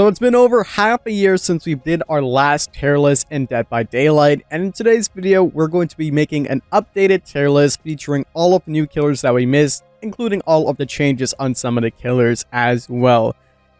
So it's been over half a year since we did our last tier list in Dead by Daylight, and in today's video, we're going to be making an updated tier list featuring all of the new killers that we missed, including all of the changes on some of the killers as well.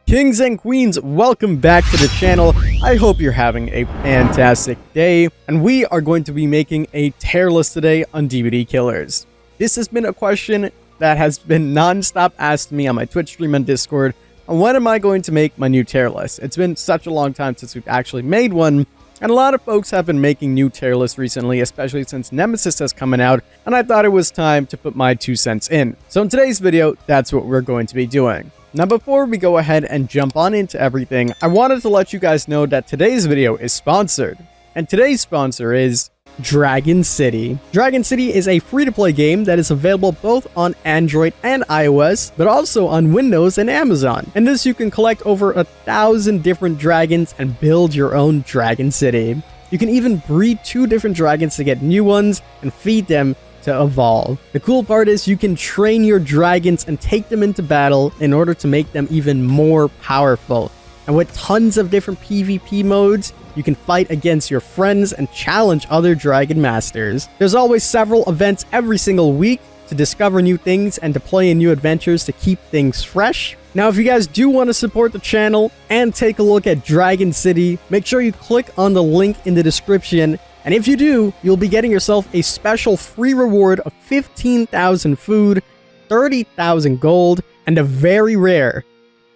Kings and queens, welcome back to the channel. I hope you're having a fantastic day, and we are going to be making a tier list today on DBD killers. This has been a question that has been non-stop asked to me on my Twitch stream and Discord. And when am I going to make my new tier list? It's been such a long time since we've actually made one, and a lot of folks have been making new tier lists recently, especially since Nemesis has come out, and I thought it was time to put my 2 cents in. So in today's video, that's what we're going to be doing. Now before we go ahead and jump on into everything, I wanted to let you guys know that today's video is sponsored. And today's sponsor is Dragon City. Dragon City is a free-to-play game that is available both on Android and iOS, but also on Windows and Amazon. In this, you can collect over 1,000 different dragons and build your own Dragon City. You can even breed 2 different dragons to get new ones and feed them to evolve. The cool part is you can train your dragons and take them into battle in order to make them even more powerful. And with tons of different PvP modes, you can fight against your friends and challenge other Dragon Masters. There's always several events every single week to discover new things and to play in new adventures to keep things fresh. Now, if you guys do want to support the channel and take a look at Dragon City, make sure you click on the link in the description. And if you do, you'll be getting yourself a special free reward of 15,000 food, 30,000 gold, and a very rare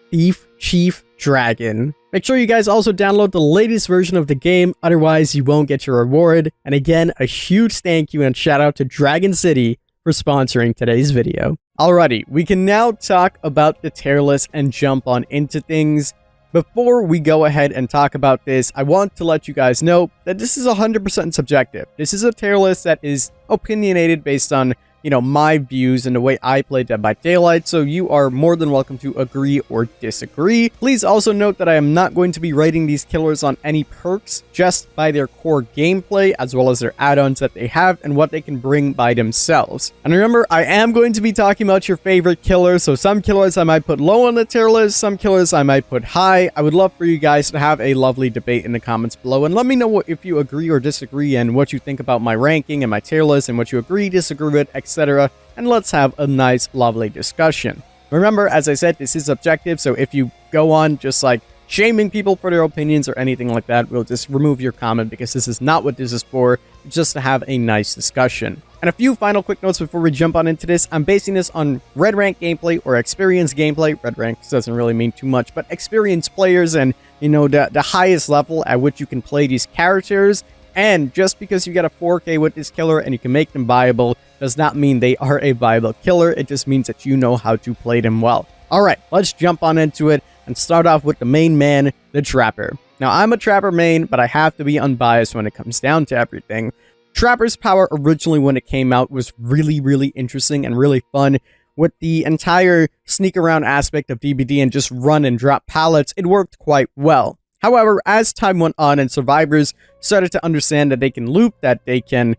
Thief Chief Dragon. Make sure you guys also download the latest version of the game, otherwise you won't get your reward. And again, a huge thank you and shout out to Dragon City for sponsoring today's video. Alrighty, we can now talk about the tier list and jump on into things. Before we go ahead and talk about this, I want to let you guys know that this is 100% subjective. This is a tier list that is opinionated based on, my views and the way I play Dead by Daylight, so you are more than welcome to agree or disagree. Please also note that I am not going to be rating these killers on any perks, just by their core gameplay, as well as their add-ons that they have and what they can bring by themselves. And remember, I am going to be talking about your favorite killers, so some killers I might put low on the tier list, some killers I might put high. I would love for you guys to have a lovely debate in the comments below, and let me know if you agree or disagree and what you think about my ranking and my tier list and what you agree, disagree with, etc. And let's have a nice, lovely discussion. Remember, as I said, this is objective, so if you go on just like shaming people for their opinions or anything like that, we'll just remove your comment because this is not what this is for, just to have a nice discussion. And a few final quick notes before we jump on into this. I'm basing this on red rank gameplay or experienced gameplay. Red rank doesn't really mean too much, but experienced players and, the highest level at which you can play these characters. And just because you get a 4K with this killer and you can make them viable does not mean they are a viable killer. It just means that you know how to play them well. Alright, let's jump on into it and start off with the main man, the Trapper. Now, I'm a Trapper main, but I have to be unbiased when it comes down to everything. Trapper's power originally when it came out was really, really interesting and really fun. With the entire sneak around aspect of DBD and just run and drop pallets, it worked quite well. However, as time went on and survivors started to understand that they can loop, that they can,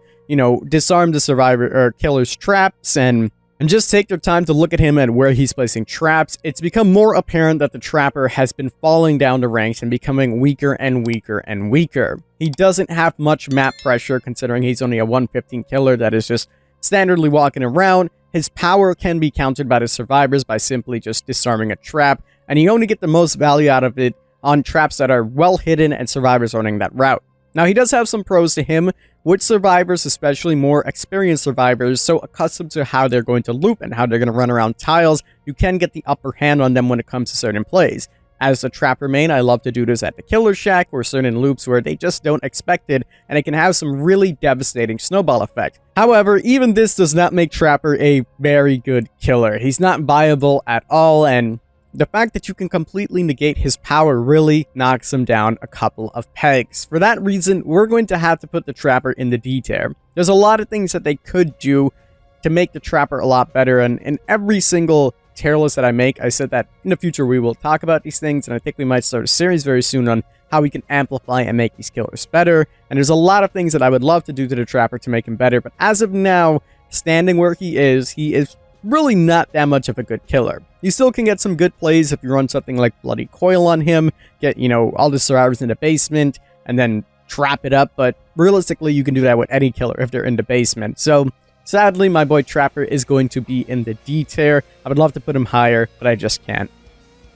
disarm the survivor or killer's traps and just take their time to look at him and where he's placing traps, it's become more apparent that the Trapper has been falling down the ranks and becoming weaker and weaker and weaker. He doesn't have much map pressure considering he's only a 115 killer that is just standardly walking around. His power can be countered by the survivors by simply just disarming a trap, and you only get the most value out of it on traps that are well hidden and survivors running that route. Now, he does have some pros to him, with survivors, especially more experienced survivors, so accustomed to how they're going to loop and how they're going to run around tiles, you can get the upper hand on them when it comes to certain plays. As a Trapper main, I love to do this at the Killer Shack or certain loops where they just don't expect it, and it can have some really devastating snowball effect. However, even this does not make Trapper a very good killer. He's not viable at all, and the fact that you can completely negate his power really knocks him down a couple of pegs. For that reason, we're going to have to put the Trapper in the D tier. There's a lot of things that they could do to make the Trapper a lot better, and in every single tier list that I make, I said that in the future we will talk about these things, and I think we might start a series very soon on how we can amplify and make these killers better. And there's a lot of things that I would love to do to the Trapper to make him better, but as of now, standing where he is really not that much of a good killer. You still can get some good plays if you run something like Bloody Coil on him, get, all the survivors in the basement, and then trap it up, but realistically, you can do that with any killer if they're in the basement. So, sadly, my boy Trapper is going to be in the D tier. I would love to put him higher, but I just can't.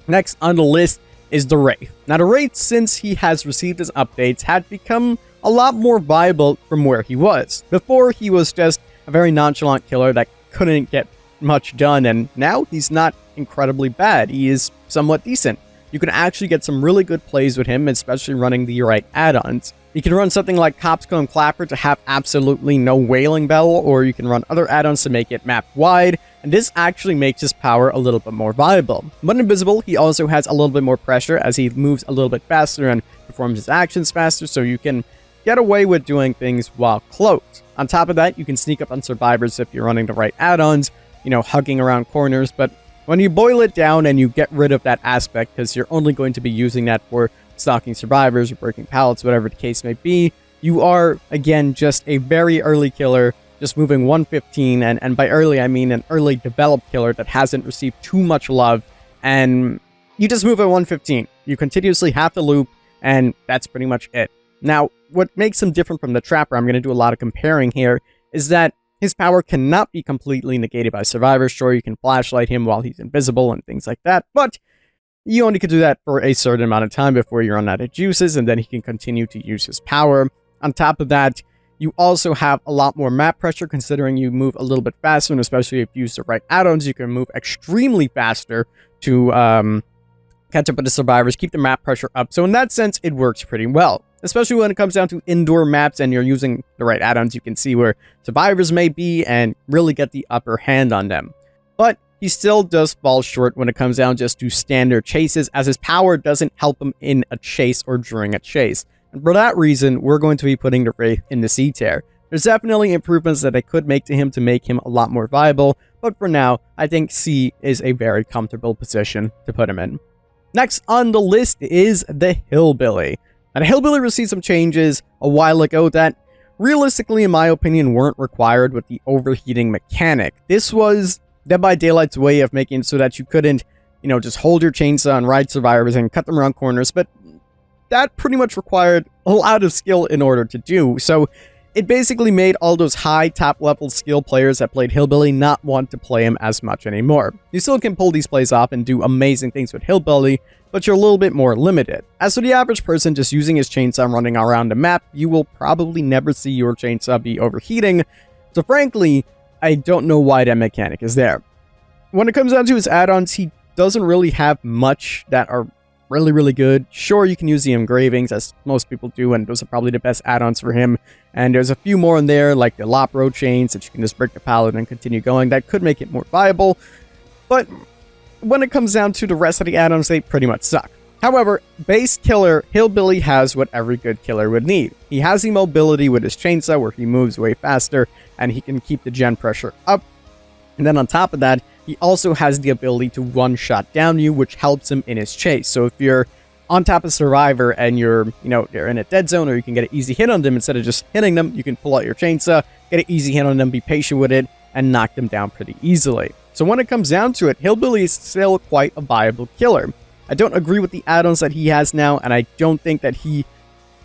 Next on the list is the Wraith. Now, the Wraith, since he has received his updates, had become a lot more viable from where he was. Before, he was just a very nonchalant killer that couldn't get much done, and now he's not incredibly bad. He is somewhat decent. You can actually get some really good plays with him, especially running the right add-ons. You can run something like Copscomb Clapper to have absolutely no Wailing Bell, or you can run other add-ons to make it map wide, and this actually makes his power a little bit more viable. When invisible, he also has a little bit more pressure as he moves a little bit faster and performs his actions faster, so you can get away with doing things while cloaked. On top of that, you can sneak up on survivors if you're running the right add-ons, hugging around corners, but when you boil it down and you get rid of that aspect, because you're only going to be using that for stalking survivors or breaking pallets, whatever the case may be, you are, again, just a very early killer, just moving 115, and by early, I mean an early developed killer that hasn't received too much love, and you just move at 115. You continuously have to loop, and that's pretty much it. Now, what makes him different from the Trapper, I'm going to do a lot of comparing here, is that his power cannot be completely negated by survivors. Sure, you can flashlight him while he's invisible and things like that, but you only can do that for a certain amount of time before you run out of juices, and then he can continue to use his power. On top of that, you also have a lot more map pressure, considering you move a little bit faster, and especially if you use the right add-ons, you can move extremely faster to catch up with the survivors, keep the map pressure up. So in that sense, it works pretty well. Especially when it comes down to indoor maps and you're using the right add-ons, you can see where survivors may be and really get the upper hand on them. But he still does fall short when it comes down just to standard chases, as his power doesn't help him in a chase or during a chase. And for that reason, we're going to be putting the Wraith in the C tier. There's definitely improvements that I could make to him to make him a lot more viable, but for now, I think C is a very comfortable position to put him in. Next on the list is the Hillbilly. Now, the Hillbilly received some changes a while ago that, realistically, in my opinion, weren't required with the overheating mechanic. This was Dead by Daylight's way of making it so that you couldn't, just hold your chainsaw and ride survivors and cut them around corners, but that pretty much required a lot of skill in order to do. So it basically made all those high top-level skill players that played Hillbilly not want to play him as much anymore. You still can pull these plays off and do amazing things with Hillbilly, but you're a little bit more limited. As for the average person just using his chainsaw running around the map, you will probably never see your chainsaw be overheating, so frankly, I don't know why that mechanic is there. When it comes down to his add-ons, he doesn't really have much that are really good. Sure, you can use the engravings, as most people do, and those are probably the best add-ons for him, and there's a few more in there, like the Lopro chains, that you can just break the pallet and continue going. That could make it more viable, but when it comes down to the rest of the add-ons, they pretty much suck. However, base killer, Hillbilly has what every good killer would need. He has the mobility with his chainsaw where he moves way faster and he can keep the gen pressure up. And then on top of that, he also has the ability to one-shot down you, which helps him in his chase. So if you're on top of Survivor and you're in a dead zone, or you can get an easy hit on them instead of just hitting them, you can pull out your chainsaw, get an easy hit on them, be patient with it, and knock them down pretty easily. So when it comes down to it, Hillbilly is still quite a viable killer. I don't agree with the add-ons that he has now, and I don't think that he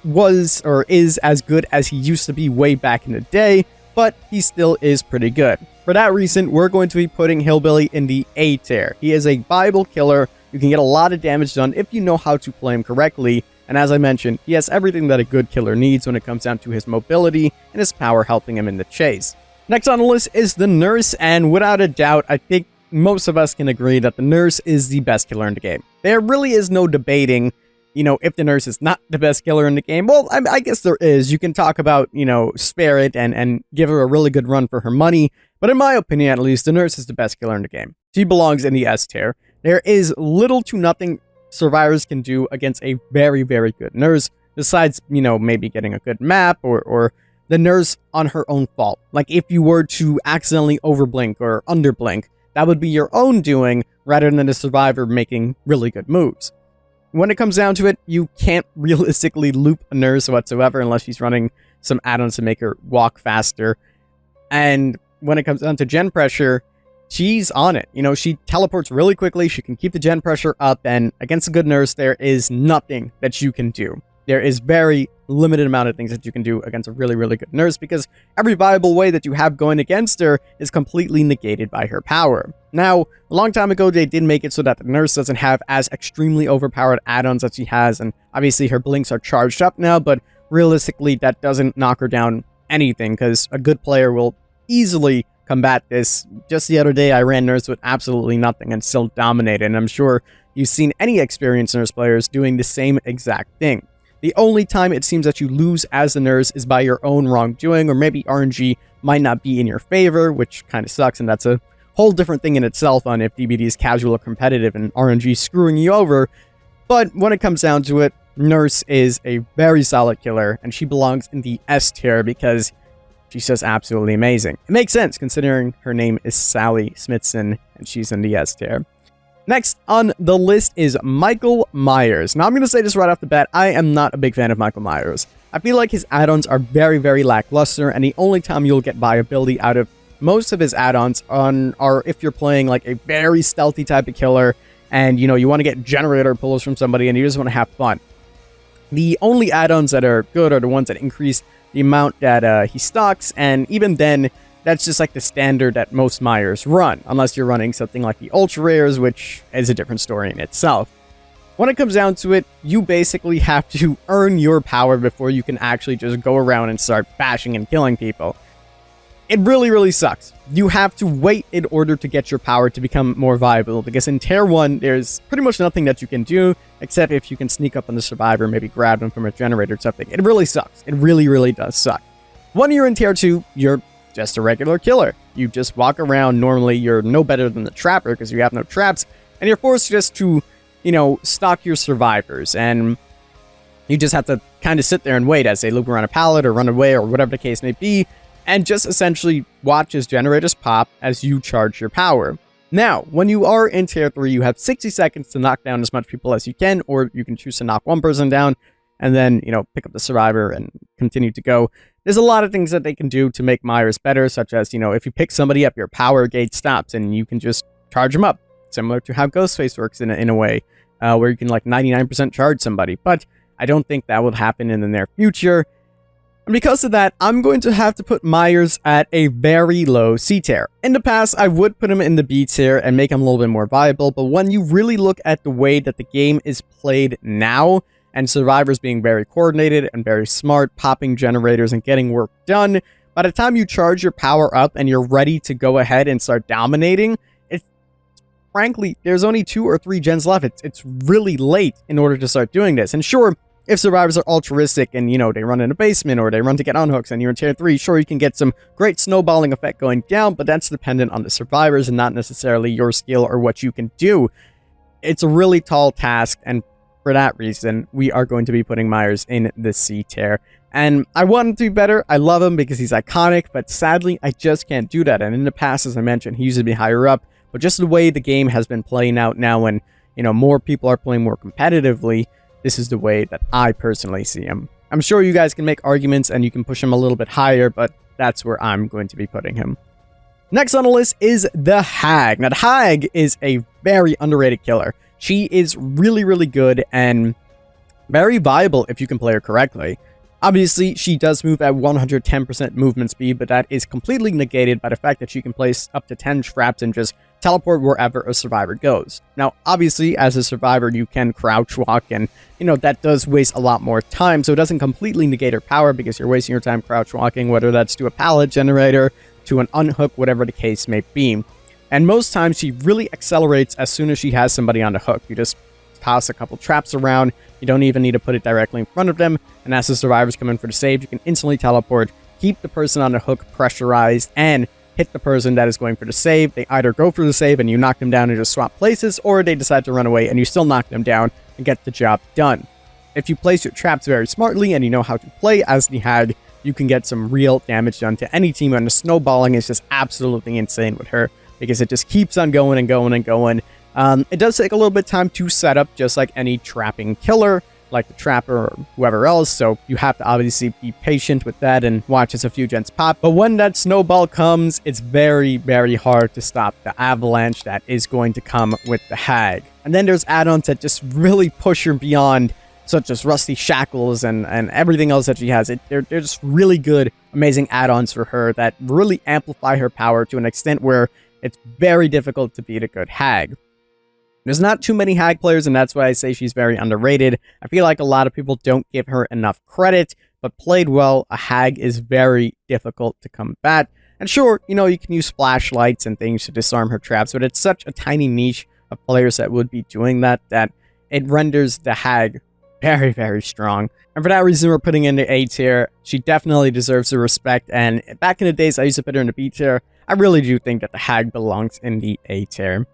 was or is as good as he used to be way back in the day, but he still is pretty good. For that reason, we're going to be putting Hillbilly in the A tier. He is a viable killer. You can get a lot of damage done if you know how to play him correctly, and as I mentioned, he has everything that a good killer needs when it comes down to his mobility and his power helping him in the chase. Next on the list is the Nurse, and without a doubt, I think most of us can agree that the Nurse is the best killer in the game. There really is no debating, if the Nurse is not the best killer in the game. Well, I guess there is. You can talk about, spare it and give her a really good run for her money, but in my opinion, at least, the Nurse is the best killer in the game. She belongs in the S tier. There is little to nothing survivors can do against a very, very good Nurse, besides, maybe getting a good map or the Nurse on her own fault. Like if you were to accidentally overblink or underblink, that would be your own doing rather than the survivor making really good moves. When it comes down to it, you can't realistically loop a Nurse whatsoever unless she's running some add-ons to make her walk faster. And when it comes down to gen pressure, she's on it. You know, she teleports really quickly, she can keep the gen pressure up, and against a good nurse, there is nothing that you can do. There is very limited amount of things that you can do against a really, really good nurse, because every viable way that you have going against her is completely negated by her power. Now, a long time ago, they did make it so that the nurse doesn't have as extremely overpowered add-ons that she has, and obviously her blinks are charged up now, but realistically, that doesn't knock her down anything, because a good player will easily combat this. Just the other day, I ran nurse with absolutely nothing and still dominated, and I'm sure you've seen any experienced nurse players doing the same exact thing. The only time it seems that you lose as a nurse is by your own wrongdoing, or maybe RNG might not be in your favor, which kind of sucks, and that's a whole different thing in itself on if DBD is casual or competitive and RNG screwing you over. But when it comes down to it, Nurse is a very solid killer, and she belongs in the S tier because she's just absolutely amazing. It makes sense considering her name is Sally Smithson and she's in the S tier. Next on the list is Michael Myers. Now I'm going to say this right off the bat, I am not a big fan of Michael Myers. I feel like his add-ons are very, very lackluster, and the only time you'll get viability out of most of his add-ons are if you're playing like a very stealthy type of killer, and you know, you want to get generator pulls from somebody and you just want to have fun. The only add-ons that are good are the ones that increase the amount that he stocks, and even then, that's just like the standard that most Myers run, unless you're running something like the Ultra Rares, which is a different story in itself. When it comes down to it, you basically have to earn your power before you can actually just go around and start bashing and killing people. It really, really sucks. You have to wait in order to get your power to become more viable, because in Tier 1, there's pretty much nothing that you can do, except if you can sneak up on the survivor, maybe grab them from a generator or something. It really sucks. It really, really does suck. When you're in Tier 2, you're just a regular killer. You just walk around. Normally, you're no better than the trapper because you have no traps, and you're forced just to, you know, stalk your survivors, and you just have to kind of sit there and wait as they loop around a pallet or run away or whatever the case may be, and just essentially watch as generators pop as you charge your power. Now, when you are in Tier 3, you have 60 seconds to knock down as much people as you can, or you can choose to knock one person down, and then, you know, pick up the survivor and continue to go. There's a lot of things that they can do to make Myers better, such as, you know, if you pick somebody up, your power gauge stops, and you can just charge them up, similar to how Ghostface works in a way, where you can, like, 99% charge somebody. But I don't think that will happen in the near future. And because of that, I'm going to have to put Myers at a very low C tier. In the past, I would put him in the B tier and make him a little bit more viable, but when you really look at the way that the game is played now, and survivors being very coordinated and very smart, popping generators and getting work done, by the time you charge your power up and you're ready to go ahead and start dominating, frankly, there's only 2 or 3 gens left. It's really late in order to start doing this. And sure, if survivors are altruistic and, you know, they run in a basement or they run to get on hooks and you're in Tier 3, sure, you can get some great snowballing effect going down, but that's dependent on the survivors and not necessarily your skill or what you can do. It's a really tall task, and for that reason, we are going to be putting Myers in the C tier. And I want him to be better. I love him because he's iconic, but sadly, I just can't do that. And in the past, as I mentioned, he used to be higher up, but just the way the game has been playing out now, when, you know, more people are playing more competitively, this is the way that I personally see him. I'm sure you guys can make arguments and you can push him a little bit higher, but that's where I'm going to be putting him. Next on the list is the Hag. Now, the Hag is a very underrated killer. She is really, really good and very viable if you can play her correctly. Obviously, she does move at 110% movement speed, but that is completely negated by the fact that she can place up to 10 traps and just teleport wherever a survivor goes. Now, obviously, as a survivor, you can crouch walk, and, you know, that does waste a lot more time, so it doesn't completely negate her power because you're wasting your time crouch walking, whether that's to a pallet generator, to an unhook, whatever the case may be. And most times, she really accelerates as soon as she has somebody on the hook. You just toss a couple traps around, you don't even need to put it directly in front of them, and as the survivors come in for the save, you can instantly teleport, keep the person on the hook pressurized, and hit the person that is going for the save. They either go for the save and you knock them down and just swap places, or they decide to run away and you still knock them down and get the job done. If you place your traps very smartly and you know how to play as the Hag, you can get some real damage done to any team, and the snowballing is just absolutely insane with her because it just keeps on going and going and going. It does take a little bit of time to set up, just like any trapping killer. like the Trapper or whoever else, so you have to obviously be patient with that and watch as a few gens pop. But when that snowball comes, it's very, very hard to stop the avalanche that is going to come with the Hag. And then there's add-ons that just really push her beyond, such as Rusty Shackles and everything else that she has. They're just really good, amazing add-ons for her that really amplify her power to an extent where it's very difficult to beat a good Hag. There's not too many Hag players, and that's why I say she's very underrated. I feel like a lot of people don't give her enough credit, but played well, a Hag is very difficult to combat. And sure, you know, you can use flashlights and things to disarm her traps, but it's such a tiny niche of players that would be doing that it renders the Hag very, very strong. And for that reason, we're putting in the A tier. She definitely deserves the respect, and back in the days I used to put her in the B tier. I really do think that the Hag belongs in the A tier.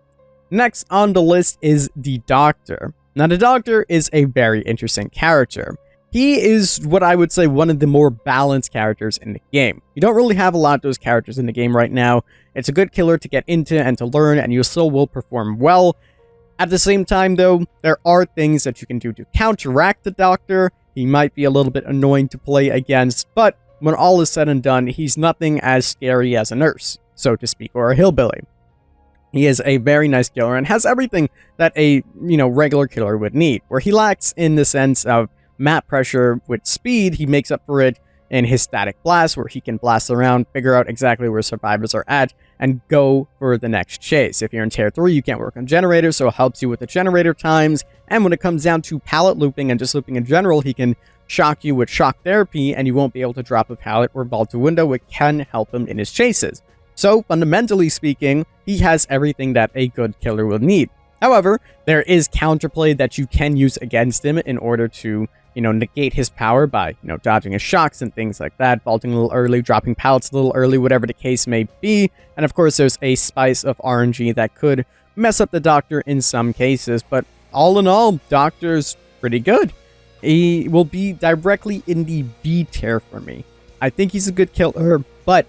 Next on the list is the Doctor. Now, the Doctor is a very interesting character. He is what I would say one of the more balanced characters in the game. You don't really have a lot of those characters in the game right now. It's a good killer to get into and to learn, and you still will perform well. At the same time, though, there are things that you can do to counteract the Doctor. He might be a little bit annoying to play against, but when all is said and done, he's nothing as scary as a nurse, so to speak, or a hillbilly. He is a very nice killer and has everything that a, regular killer would need. Where he lacks in the sense of map pressure with speed, he makes up for it in his static blast, where he can blast around, figure out exactly where survivors are at, and go for the next chase. If you're in tier 3, you can't work on generators, so it helps you with the generator times. And when it comes down to pallet looping and just looping in general, he can shock you with shock therapy, and you won't be able to drop a pallet or vault a window, which can help him in his chases. So, fundamentally speaking, he has everything that a good killer will need. However, there is counterplay that you can use against him in order to, negate his power by, dodging his shocks and things like that, vaulting a little early, dropping pallets a little early, whatever the case may be. And of course, there's a spice of RNG that could mess up the Doctor in some cases, but all in all, Doctor's pretty good. He will be directly in the B tier for me. I think he's a good killer, but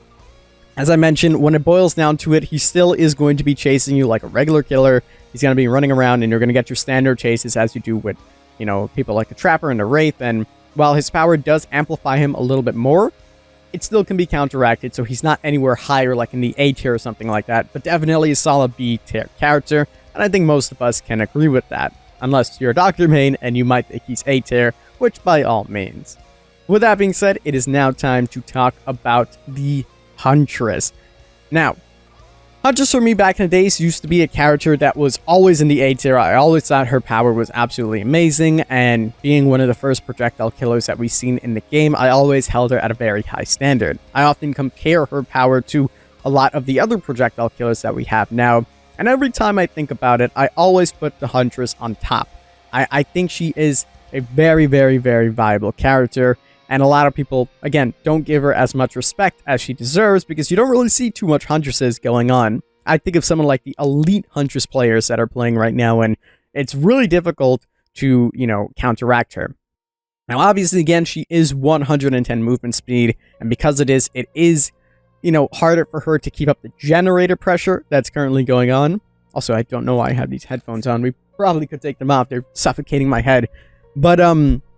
as I mentioned, when it boils down to it, he still is going to be chasing you like a regular killer. He's going to be running around, and you're going to get your standard chases as you do with, people like the Trapper and the Wraith. And while his power does amplify him a little bit more, it still can be counteracted, so he's not anywhere higher like in the A tier or something like that, but definitely a solid B tier character, and I think most of us can agree with that, unless you're a Doctor main and you might think he's A tier, which by all means. With that being said, it is now time to talk about the Huntress. Now, Huntress for me back in the days used to be a character that was always in the A tier. I always thought her power was absolutely amazing, and being one of the first projectile killers that we've seen in the game, I always held her at a very high standard. I often compare her power to a lot of the other projectile killers that we have now, and every time I think about it, I always put the Huntress on top. I think she is a very, very, very viable character. And a lot of people, again, don't give her as much respect as she deserves because you don't really see too much Huntresses going on. I think of someone like the elite Huntress players that are playing right now, and it's really difficult to, counteract her. Now, obviously, again, she is 110 movement speed, and because it is, harder for her to keep up the generator pressure that's currently going on. Also, I don't know why I have these headphones on. We probably could take them off. They're suffocating my head. But,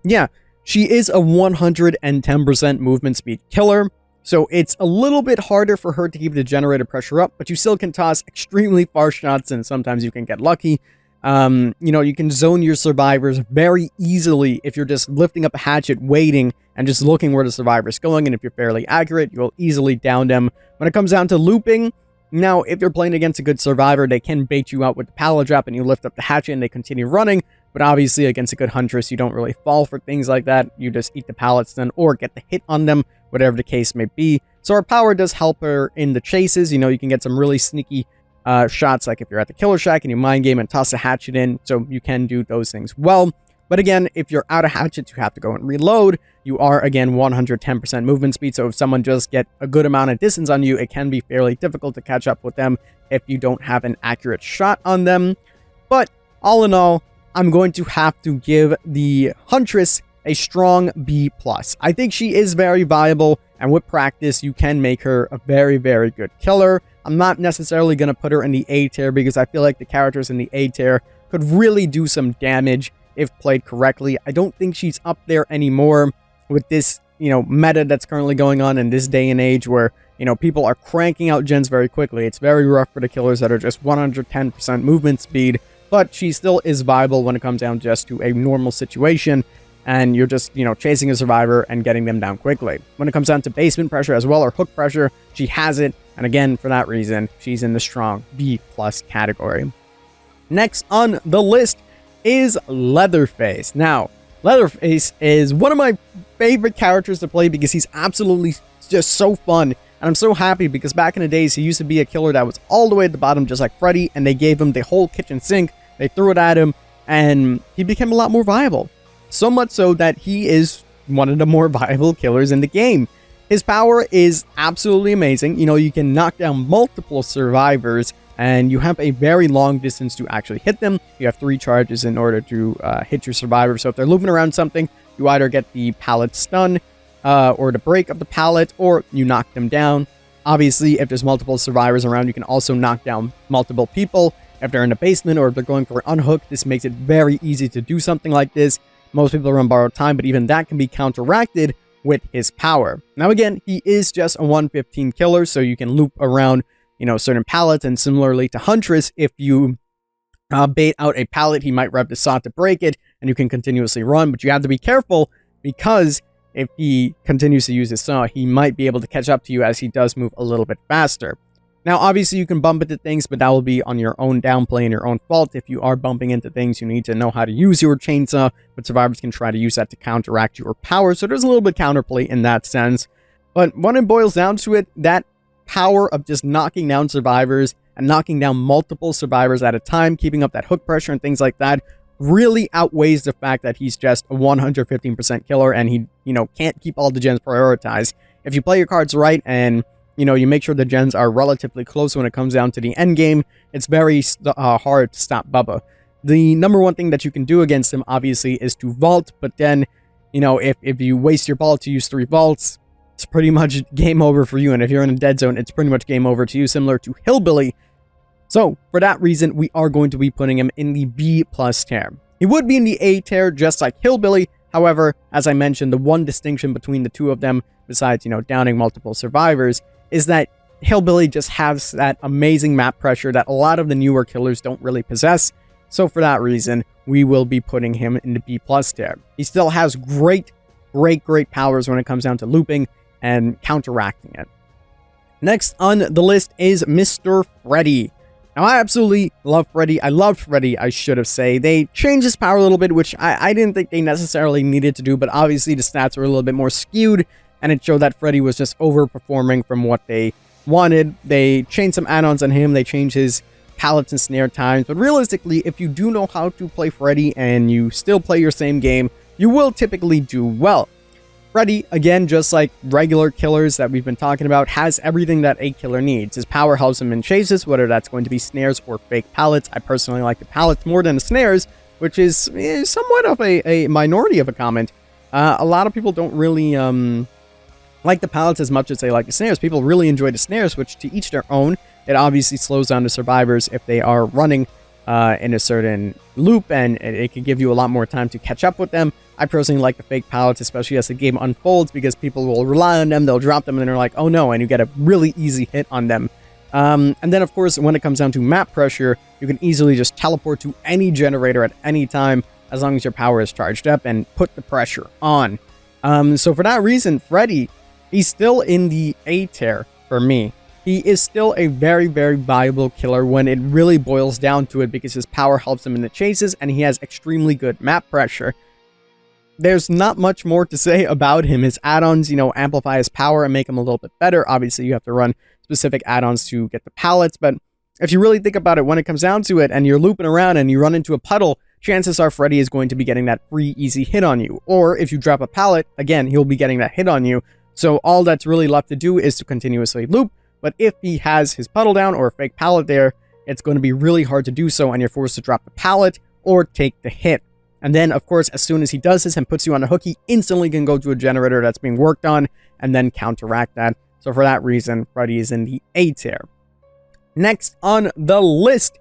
yeah. She is a 110% movement speed killer, so it's a little bit harder for her to keep the generator pressure up, but you still can toss extremely far shots, and sometimes you can get lucky. You can zone your survivors very easily if you're just lifting up a hatchet, waiting, and just looking where the survivor's going, and if you're fairly accurate, you'll easily down them. When it comes down to looping, now, if you're playing against a good survivor, they can bait you out with the pallet drop, and you lift up the hatchet, and they continue running. But obviously, against a good Huntress, you don't really fall for things like that. You just eat the pallets then, or get the hit on them, whatever the case may be. So her power does help her in the chases. You can get some really sneaky shots, like if you're at the killer shack and you mind game and toss a hatchet in. So you can do those things well. But again, if you're out of hatchets, you have to go and reload. You are, again, 110% movement speed. So if someone just get a good amount of distance on you, it can be fairly difficult to catch up with them if you don't have an accurate shot on them. But all in all, I'm going to have to give the Huntress a strong B+. I think she is very viable, and with practice, you can make her a very, very good killer. I'm not necessarily going to put her in the A tier because I feel like the characters in the A tier could really do some damage if played correctly. I don't think she's up there anymore with this, meta that's currently going on in this day and age where, people are cranking out gens very quickly. It's very rough for the killers that are just 110% movement speed, but she still is viable when it comes down just to a normal situation, and you're just, chasing a survivor and getting them down quickly. When it comes down to basement pressure as well, or hook pressure, she has it, and again, for that reason, she's in the strong B+ category. Next on the list is Leatherface. Now, Leatherface is one of my favorite characters to play because he's absolutely just so fun. And I'm so happy because back in the days, he used to be a killer that was all the way at the bottom, just like Freddy, and they gave him the whole kitchen sink. They threw it at him, and he became a lot more viable. So much so that he is one of the more viable killers in the game. His power is absolutely amazing. You can knock down multiple survivors, and you have a very long distance to actually hit them. You have 3 charges in order to hit your survivor. So if they're looping around something, you either get the pallet stun, or the break of the pallet, or you knock them down. Obviously, if there's multiple survivors around, you can also knock down multiple people. If they're in the basement or if they're going for an unhook, this makes it very easy to do something like this. Most people run borrowed time, but even that can be counteracted with his power. Now again, he is just a 115 killer, so you can loop around, certain pallets, and similarly to Huntress, if you bait out a pallet, he might rev the saw to break it, and you can continuously run, but you have to be careful because if he continues to use his saw, he might be able to catch up to you as he does move a little bit faster. Now, obviously, you can bump into things, but that will be on your own downplay and your own fault. If you are bumping into things, you need to know how to use your chainsaw, but survivors can try to use that to counteract your power, so there's a little bit counterplay in that sense. But when it boils down to it, that power of just knocking down survivors and knocking down multiple survivors at a time, keeping up that hook pressure and things like that, really outweighs the fact that he's just a 115% killer and he, can't keep all the gens prioritized. If you play your cards right and, you make sure the gens are relatively close when it comes down to the end game, it's very hard to stop Bubba. The number one thing that you can do against him, obviously, is to vault, but then, if you waste your ball to use 3 vaults, it's pretty much game over for you, and if you're in a dead zone, it's pretty much game over to you, similar to Hillbilly. So, for that reason, we are going to be putting him in the B+ tier. He would be in the A tier, just like Hillbilly. However, as I mentioned, the one distinction between the two of them, besides, downing multiple survivors, is that Hillbilly just has that amazing map pressure that a lot of the newer killers don't really possess. So, for that reason, we will be putting him in the B+ tier. He still has great powers when it comes down to looping and counteracting it. Next on the list is Mr. Freddy. Now, I absolutely love Freddy. I loved Freddy, I should have said. They changed his power a little bit, which I didn't think they necessarily needed to do, but obviously the stats were a little bit more skewed, and it showed that Freddy was just overperforming from what they wanted. They changed some add-ons on him. They changed his pallets and snare times, but realistically, if you do know how to play Freddy and you still play your same game, you will typically do well. Freddy, again, just like regular killers that we've been talking about, has everything that a killer needs. His power helps him in chases, whether that's going to be snares or fake pallets. I personally like the pallets more than the snares, which is somewhat of a minority of a comment. A lot of people don't really like the pallets as much as they like the snares. People really enjoy the snares, which to each their own. It obviously slows down the survivors if they are running in a certain loop, and it can give you a lot more time to catch up with them. I personally like the fake pallets, especially as the game unfolds, because people will rely on them, they'll drop them, and they're like, oh no, and you get a really easy hit on them. And then, of course, when it comes down to map pressure, you can easily just teleport to any generator at any time, as long as your power is charged up, and put the pressure on. So for that reason, Freddy, he's still in the A tier for me. He is still a very viable killer when it really boils down to it, because his power helps him in the chases, and he has extremely good map pressure. There's not much more to say about him. His add-ons, amplify his power and make him a little bit better. Obviously, you have to run specific add-ons to get the pallets, but if you really think about it, when it comes down to it, and you're looping around and you run into a puddle, chances are Freddy is going to be getting that free, easy hit on you. Or if you drop a pallet, again, he'll be getting that hit on you. So all that's really left to do is to continuously loop. But if he has his puddle down or a fake pallet there, it's going to be really hard to do so, and you're forced to drop the pallet or take the hit. And then, of course, as soon as he does this and puts you on a hook, he instantly can go to a generator that's being worked on and then counteract that. So for that reason, Freddy is in the A tier. Next on the list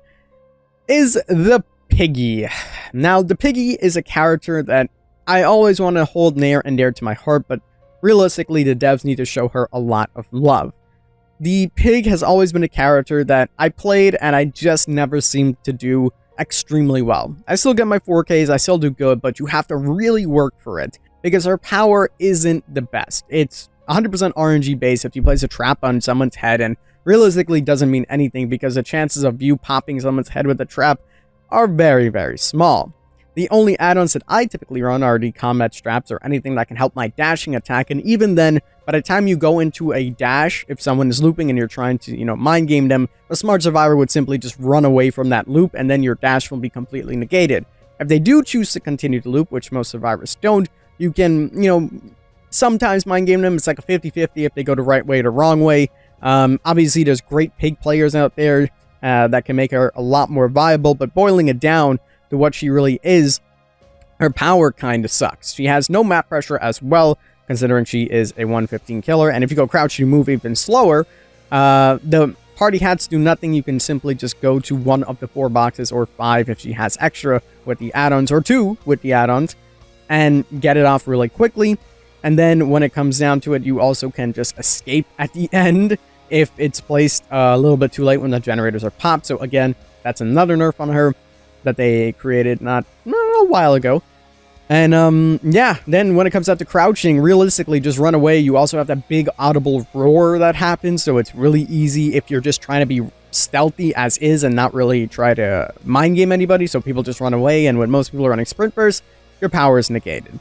is the Piggy. Now, the Piggy is a character that I always want to hold near and dear to my heart, but realistically, the devs need to show her a lot of love. The Pig has always been a character that I played and I just never seemed to do extremely well. I still get my 4Ks, I still do good, but you have to really work for it because her power isn't the best. It's 100% RNG based if you place a trap on someone's head, and realistically doesn't mean anything because the chances of you popping someone's head with a trap are very, very small. The only add-ons that I typically run are the combat straps or anything that can help my dashing attack, and even then, by the time you go into a dash, if someone is looping and you're trying to, mind game them, a smart survivor would simply just run away from that loop and then your dash will be completely negated. If they do choose to continue to loop, which most survivors don't, you can, sometimes mind game them. It's like a 50-50 if they go the right way or the wrong way. Obviously, there's great Pig players out there that can make her a lot more viable, but boiling it down to what she really is, her power kind of sucks. She has no map pressure as well, considering she is a 115 killer, and if you go crouch, you move even slower. The party hats do nothing. You can simply just go to one of the 4 boxes, or 5 if she has extra with the add-ons, or 2 with the add-ons, and get it off really quickly. And then when it comes down to it, you also can just escape at the end if it's placed a little bit too late when the generators are popped. So again, that's another nerf on her that they created not a while ago. And yeah, then when it comes out to crouching, realistically, just run away. You also have that big audible roar that happens, so it's really easy if you're just trying to be stealthy as is and not really try to mind game anybody, so people just run away, and when most people are running sprint burst, your power is negated.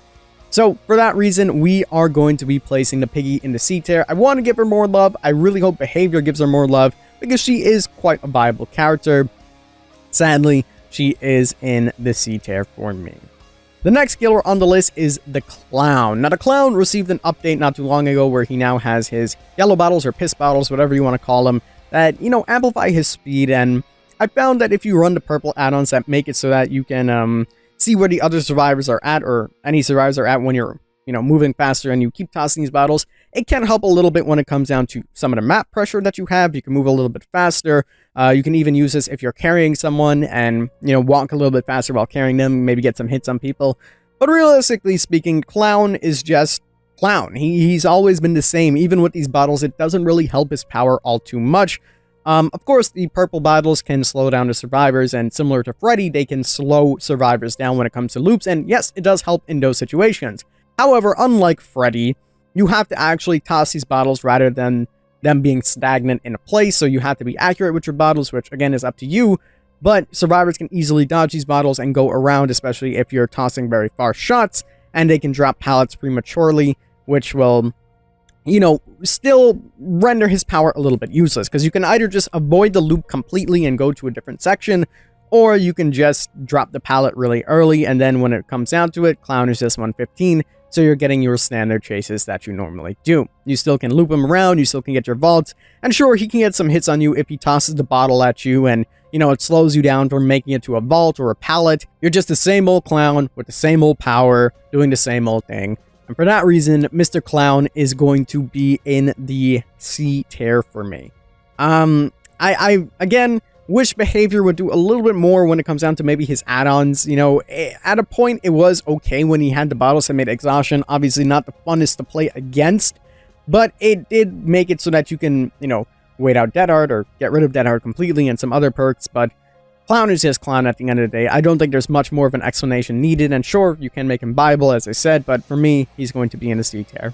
So for that reason, we are going to be placing the Piggy in the C tier. I want to give her more love. I really hope Behavior gives her more love because she is quite a viable character. Sadly, she is in the C tier for me. The next killer on the list is the Clown. Now, the Clown received an update not too long ago where he now has his yellow bottles or piss bottles, whatever you want to call them, that, amplify his speed. And I found that if you run the purple add-ons that make it so that you can see where the other survivors are at, or any survivors are at when you're, moving faster and you keep tossing these bottles, it can help a little bit when it comes down to some of the map pressure that you have. You can move a little bit faster. You can even use this if you're carrying someone and, walk a little bit faster while carrying them, maybe get some hits on people. But realistically speaking, Clown is just Clown. He's always been the same. Even with these bottles, it doesn't really help his power all too much. Of course, the purple bottles can slow down the survivors, and similar to Freddy, they can slow survivors down when it comes to loops, and yes, it does help in those situations. However, unlike Freddy, you have to actually toss these bottles rather than them being stagnant in a place, so you have to be accurate with your bottles, which again is up to you, but survivors can easily dodge these bottles and go around, especially if you're tossing very far shots, and they can drop pallets prematurely, which will, still render his power a little bit useless, because you can either just avoid the loop completely and go to a different section, or you can just drop the pallet really early, and then when it comes down to it, Clown is just 115, so you're getting your standard chases that you normally do. You still can loop him around, you still can get your vaults, and sure, he can get some hits on you if he tosses the bottle at you, and, it slows you down from making it to a vault or a pallet. You're just the same old Clown with the same old power, doing the same old thing. And for that reason, Mr. Clown is going to be in the C tier for me. I again, wish Behavior would do a little bit more when it comes down to maybe his add-ons. At a point, it was okay when he had the bottles that made Exhaustion obviously not the funnest to play against, but it did make it so that you can, wait out Dead Hard or get rid of Dead Hard completely and some other perks, but Clown is just Clown at the end of the day. I don't think there's much more of an explanation needed, and sure, you can make him viable, as I said, but for me, he's going to be in the C tier.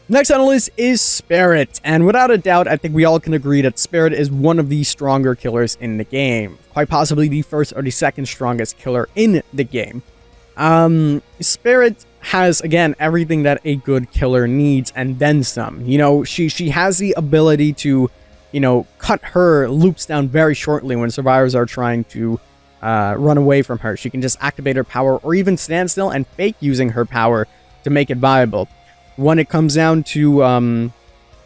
Next on the list is Spirit, and without a doubt, I think we all can agree that Spirit is one of the stronger killers in the game. Quite possibly the first or the second strongest killer in the game. Spirit has, again, everything that a good killer needs, and then some. She has the ability to, cut her loops down very shortly when survivors are trying to run away from her. She can just activate her power or even stand still and fake using her power to make it viable. When it comes down to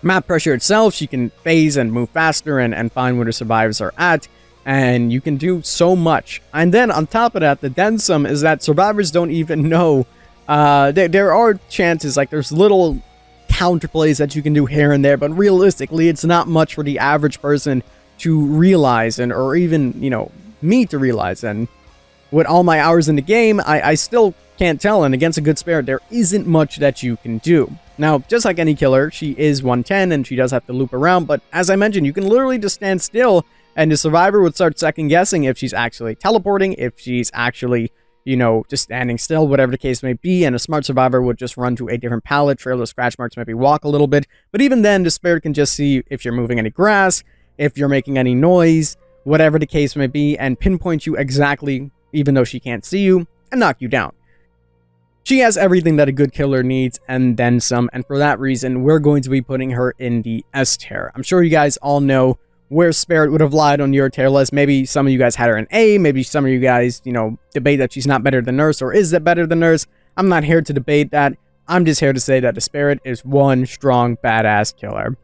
map pressure itself, she can phase and move faster and find where the survivors are at, and you can do so much. And then on top of that, the then some is that survivors don't even know. There are chances, like there's little counterplays that you can do here and there, but realistically, it's not much for the average person to realize, or even, me to realize. And with all my hours in the game, I still can't tell, and against a good Spirit, there isn't much that you can do. Now, just like any killer, she is 110, and she does have to loop around, but as I mentioned, you can literally just stand still, and the survivor would start second-guessing if she's actually teleporting, if she's actually, you know, just standing still, whatever the case may be, and a smart survivor would just run to a different pallet, trail the scratch marks, maybe walk a little bit, but even then, the Spirit can just see if you're moving any grass, if you're making any noise, whatever the case may be, and pinpoint you exactly, even though she can't see you, and knock you down. She has everything that a good killer needs, and then some, and for that reason, we're going to be putting her in the S tier. I'm sure you guys all know where Spirit would have lied on your tier list. Maybe some of you guys had her in A, maybe some of you guys, you know, debate that she's not better than Nurse, or is it better than Nurse? I'm not here to debate that. I'm just here to say that the Spirit is one strong, badass killer.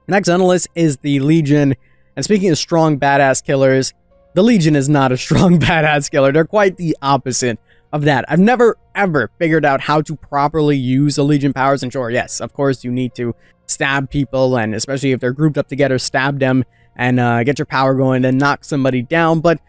Next on the list is the Legion, and speaking of strong, badass killers, the Legion is not a strong, badass killer. They're quite the opposite of that. I've never, ever figured out how to properly use the Legion powers, and sure, yes, of course, you need to stab people, and especially if they're grouped up together, stab them, and get your power going, and knock somebody down, but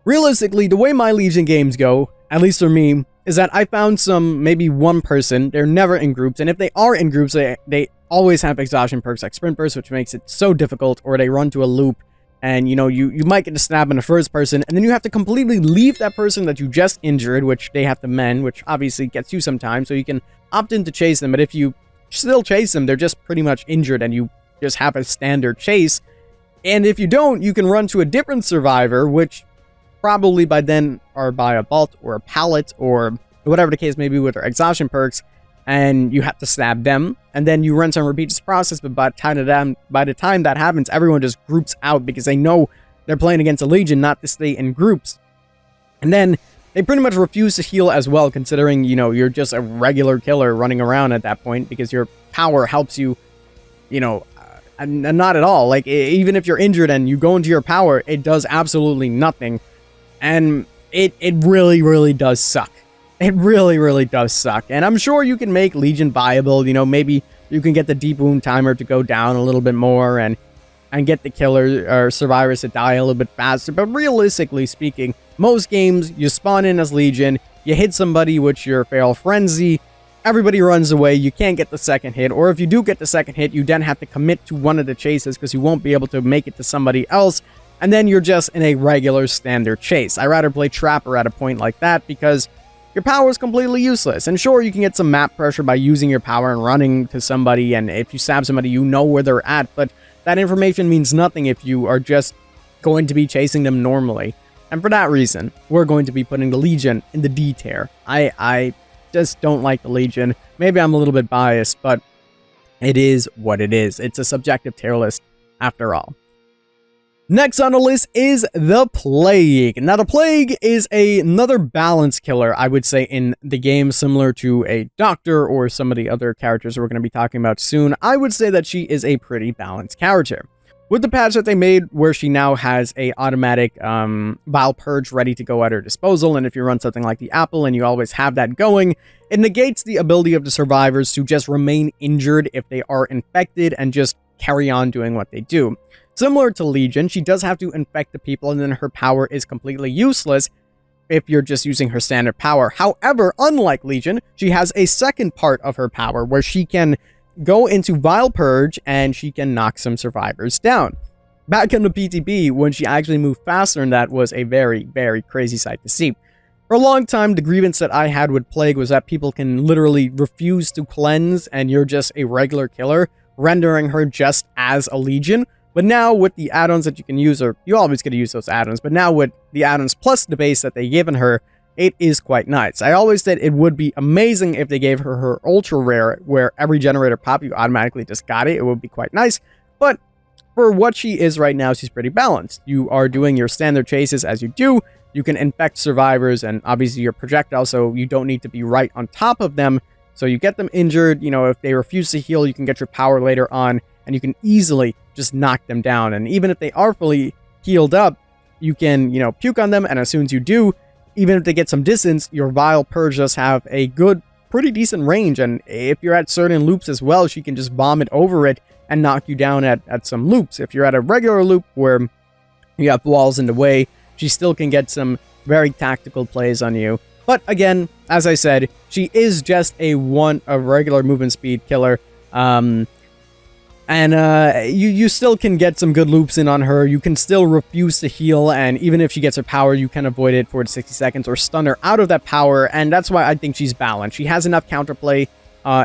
realistically, the way my Legion games go, at least for me, is that I found maybe one person, they're never in groups, and if they are in groups, they always have exhaustion perks like Sprint Burst, which makes it so difficult, or they run to a loop, and, you know, you might get a stab in the first person, and then you have to completely leave that person that you just injured, which they have to mend, which obviously gets you some time, so you can opt in to chase them, but if you still chase them, they're just pretty much injured, and you just have a standard chase, and if you don't, you can run to a different survivor, which probably by then are by a vault, or a pallet, or whatever the case may be with their exhaustion perks, and you have to stab them, and then you rinse and repeat this process, but by the time that happens, everyone just groups out because they know they're playing against a Legion, not to stay in groups. And then they pretty much refuse to heal as well, considering, you know, you're just a regular killer running around at that point, because your power helps you, you know, and not at all. Like, even if you're injured and you go into your power, it does absolutely nothing, and it really, really does suck. It really, really does suck. And I'm sure you can make Legion viable. You know, maybe you can get the deep wound timer to go down a little bit more and get the killer or survivors to die a little bit faster. But realistically speaking, most games, you spawn in as Legion, you hit somebody with your Feral Frenzy, everybody runs away, you can't get the second hit. Or if you do get the second hit, you then have to commit to one of the chases because you won't be able to make it to somebody else. And then you're just in a regular standard chase. I'd rather play Trapper at a point like that because your power is completely useless. And sure, you can get some map pressure by using your power and running to somebody, and if you stab somebody, you know where they're at, but that information means nothing if you are just going to be chasing them normally. And for that reason, we're going to be putting the Legion in the D tier. I just don't like the Legion. Maybe I'm a little bit biased, but it is what it is. It's a subjective tier list after all. Next on the list is the Plague. Now, the Plague is another balance killer, I would say, in the game, similar to a Doctor or some of the other characters we're going to be talking about soon. I would say that she is a pretty balanced character. With the patch that they made, where she now has a automatic Vile Purge ready to go at her disposal, and if you run something like the Apple and you always have that going, it negates the ability of the survivors to just remain injured if they are infected and just carry on doing what they do. Similar to Legion, she does have to infect the people, and then her power is completely useless if you're just using her standard power. However, unlike Legion, she has a second part of her power where she can go into Vile Purge and she can knock some survivors down. Back in the PTB, when she actually moved faster than that, was a very, very crazy sight to see. For a long time, the grievance that I had with Plague was that people can literally refuse to cleanse and you're just a regular killer, rendering her just as a Legion. But now with the add-ons that you can use, or you always get to use those add-ons, but now with the add-ons plus the base that they've given her, it is quite nice. I always said it would be amazing if they gave her ultra rare, where every generator pop, you automatically just got it. It would be quite nice. But for what she is right now, she's pretty balanced. You are doing your standard chases as you do. You can infect survivors and obviously your projectile, so you don't need to be right on top of them. So you get them injured. You know, if they refuse to heal, you can get your power later on, and you can easily just knock them down. And even if they are fully healed up, you can, you know, puke on them, and as soon as you do, even if they get some distance, your Vile Purge does have a good, pretty decent range, and if you're at certain loops as well, she can just vomit over it and knock you down at some loops. If you're at a regular loop where you have walls in the way, she still can get some very tactical plays on you. But again, as I said, she is just a regular movement speed killer. You still can get some good loops in on her. You can still refuse to heal, and even if she gets her power, you can avoid it for 60 seconds or stun her out of that power, and that's why I think she's balanced. She has enough counterplay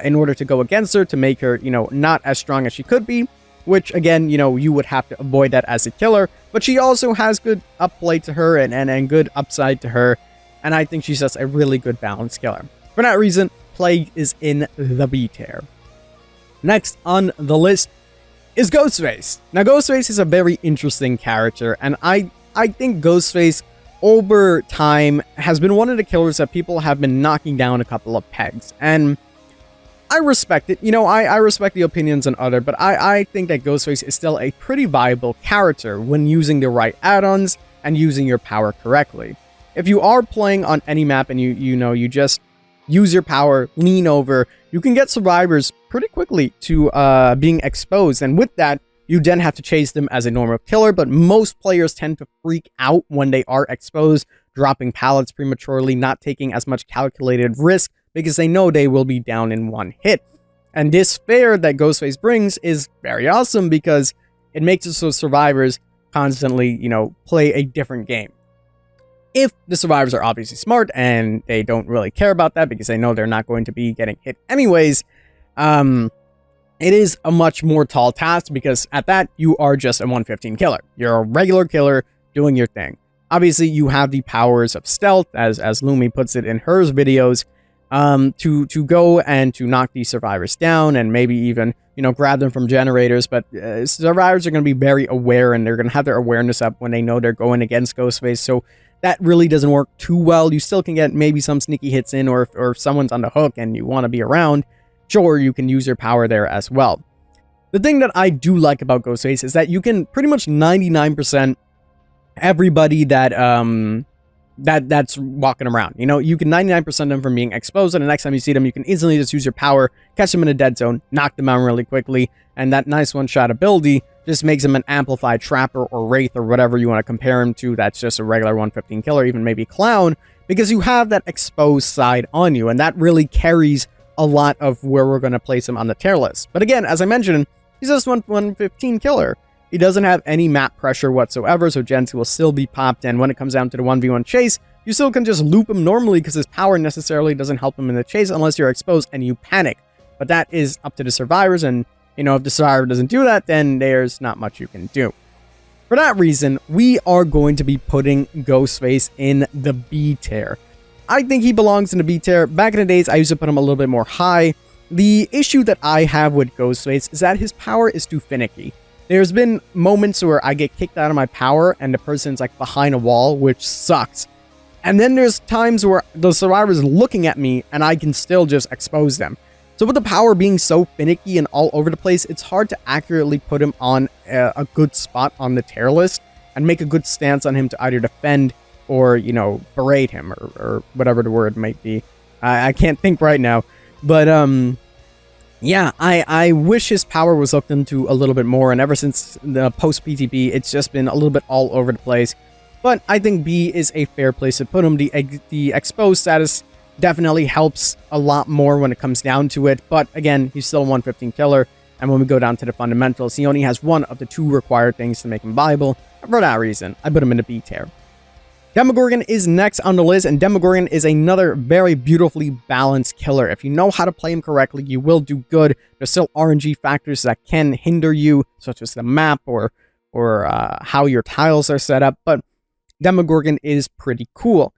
in order to go against her to make her, not as strong as she could be, which, again, you would have to avoid that as a killer, but she also has good upplay to her and good upside to her, and I think she's just a really good balanced killer. For that reason, Plague is in the B tier. Next on the list is Ghostface. Now, Ghostface is a very interesting character, and I think Ghostface, over time, has been one of the killers that people have been knocking down a couple of pegs, and I respect it. I respect the opinions on other, but I think that Ghostface is still a pretty viable character when using the right add-ons and using your power correctly. If you are playing on any map and you just use your power, lean over, you can get survivors pretty quickly to being exposed, and with that, you then have to chase them as a normal killer, but most players tend to freak out when they are exposed, dropping pallets prematurely, not taking as much calculated risk, because they know they will be down in one hit. And this fear that Ghostface brings is very awesome, because it makes it so survivors constantly, play a different game. If the survivors are obviously smart and they don't really care about that because they know they're not going to be getting hit anyways, it is a much more tall task, because at that, you are just a 115 killer. You're a regular killer doing your thing. Obviously, you have the powers of stealth, as Lumi puts it in her videos, to go and to knock these survivors down and maybe even, grab them from generators. But survivors are going to be very aware, and they're going to have their awareness up when they know they're going against Ghostface. So that really doesn't work too well. You still can get maybe some sneaky hits in, or if someone's on the hook and you want to be around, sure, you can use your power there as well. The thing that I do like about Ghostface is that you can pretty much 99% everybody that's walking around. You can 99% them from being exposed, and the next time you see them, you can easily just use your power, catch them in a dead zone, knock them out really quickly, and that nice one-shot ability just makes him an amplified trapper or wraith or whatever you want to compare him to. That's just a regular 115 killer, even maybe clown, because you have that exposed side on you, and that really carries a lot of where we're going to place him on the tier list. But again, as I mentioned, he's just 115 killer. He doesn't have any map pressure whatsoever, so gens will still be popped, and when it comes down to the 1v1 chase, you still can just loop him normally because his power necessarily doesn't help him in the chase unless you're exposed and you panic. But that is up to the survivors, and if the survivor doesn't do that, then there's not much you can do. For that reason, we are going to be putting Ghostface in the B tier. I think he belongs in the B tier. Back in the days, I used to put him a little bit more high. The issue that I have with Ghostface is that his power is too finicky. There's been moments where I get kicked out of my power and the person's like behind a wall, which sucks. And then there's times where the survivor's looking at me and I can still just expose them. So with the power being so finicky and all over the place, it's hard to accurately put him on a good spot on the tier list and make a good stance on him to either defend or, berate him or whatever the word might be. I can't think right now. But, yeah, I wish his power was looked into a little bit more, and ever since the post-PTB, it's just been a little bit all over the place. But I think B is a fair place to put him. The exposed status definitely helps a lot more when it comes down to it, but again, he's still a 115 killer, and when we go down to the fundamentals, he only has one of the two required things to make him viable, and for that reason, I put him in the B tier. Demogoron is next on the list, and Demogoron is another very beautifully balanced killer. If you know how to play him correctly, you will do good. There's still RNG factors that can hinder you, such as the map or how your tiles are set up, but Demogoron is pretty cool.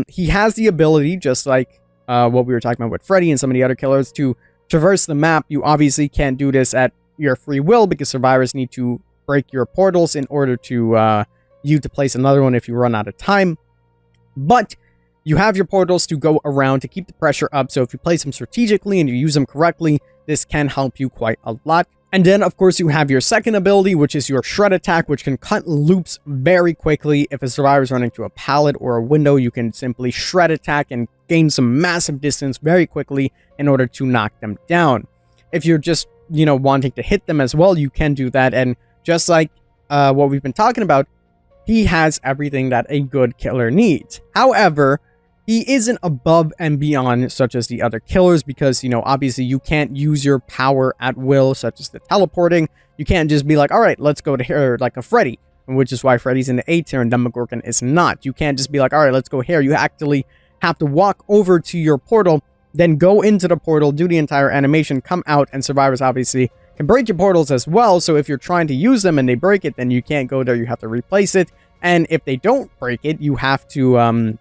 He has the ability, just like what we were talking about with Freddy and some of the other killers, to traverse the map. You obviously can't do this at your free will because survivors need to break your portals in order to you to place another one if you run out of time. But you have your portals to go around to keep the pressure up, so if you place them strategically and you use them correctly, this can help you quite a lot. And then, of course, you have your second ability, which is your Shred Attack, which can cut loops very quickly. If a survivor is running to a pallet or a window, you can simply Shred Attack and gain some massive distance very quickly in order to knock them down. If you're just, wanting to hit them as well, you can do that. And just like what we've been talking about, he has everything that a good killer needs. However, he isn't above and beyond such as the other killers because, obviously you can't use your power at will, such as the teleporting. You can't just be like, all right, let's go to here, like a Freddy, which is why Freddy's in the A tier and Demogoron is not. You can't just be like, all right, let's go here. You actually have to walk over to your portal, then go into the portal, do the entire animation, come out, and survivors obviously can break your portals as well. So if you're trying to use them and they break it, then you can't go there. You have to replace it. And if they don't break it, you have to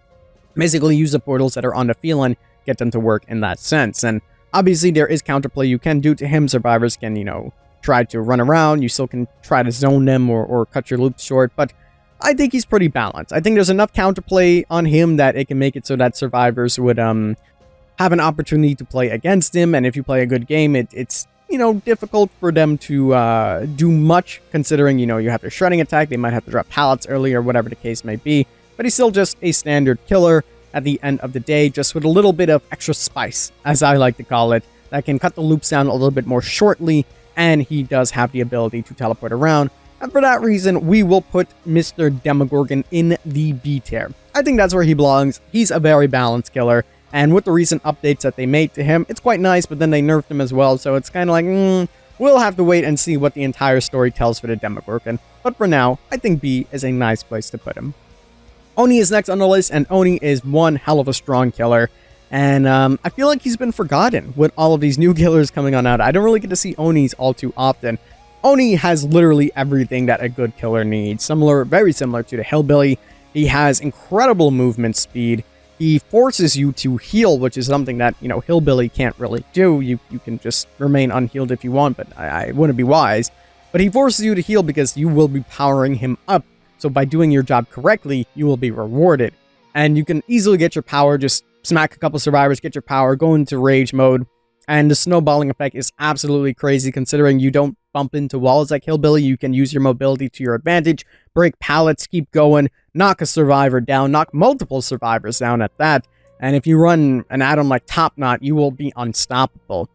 basically use the portals that are on the field and get them to work in that sense. And obviously there is counterplay you can do to him. Survivors can, try to run around. You still can try to zone them or cut your loops short. But I think he's pretty balanced. I think there's enough counterplay on him that it can make it so that survivors would have an opportunity to play against him. And if you play a good game, it's difficult for them to do much, considering, you have their shredding attack. They might have to drop pallets early or whatever the case may be. But he's still just a standard killer at the end of the day, just with a little bit of extra spice, as I like to call it, that can cut the loops down a little bit more shortly, and he does have the ability to teleport around. And for that reason, we will put Mr. Demogoron in the B tier. I think that's where he belongs. He's a very balanced killer, and with the recent updates that they made to him, it's quite nice, but then they nerfed him as well, so it's kind of like, we'll have to wait and see what the entire story tells for the Demogoron. But for now, I think B is a nice place to put him. Oni is next on the list, and Oni is one hell of a strong killer. And I feel like he's been forgotten with all of these new killers coming on out. I don't really get to see Onis all too often. Oni has literally everything that a good killer needs. Very similar to the Hillbilly. He has incredible movement speed. He forces you to heal, which is something that, Hillbilly can't really do. You can just remain unhealed if you want, but I wouldn't be wise. But he forces you to heal because you will be powering him up. So by doing your job correctly, you will be rewarded. And you can easily get your power, just smack a couple survivors, get your power, go into rage mode. And the snowballing effect is absolutely crazy, considering you don't bump into walls like Hillbilly. You can use your mobility to your advantage, break pallets, keep going, knock a survivor down, knock multiple survivors down at that. And if you run an add-on like Top Knot, you will be unstoppable.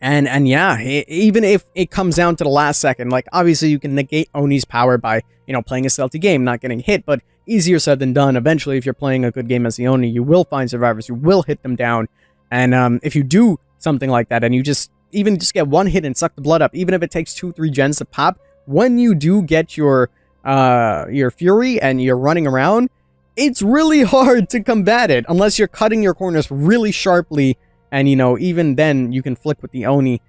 And yeah, even if it comes down to the last second, like obviously you can negate Oni's power by, playing a stealthy game, not getting hit, but easier said than done. Eventually, if you're playing a good game as the Oni, you will find survivors, you will hit them down. And if you do something like that and you just get one hit and suck the blood up, even if it takes 2-3 gens to pop, when you do get your fury and you're running around, it's really hard to combat it unless you're cutting your corners really sharply. And, even then, you can flick with the Oni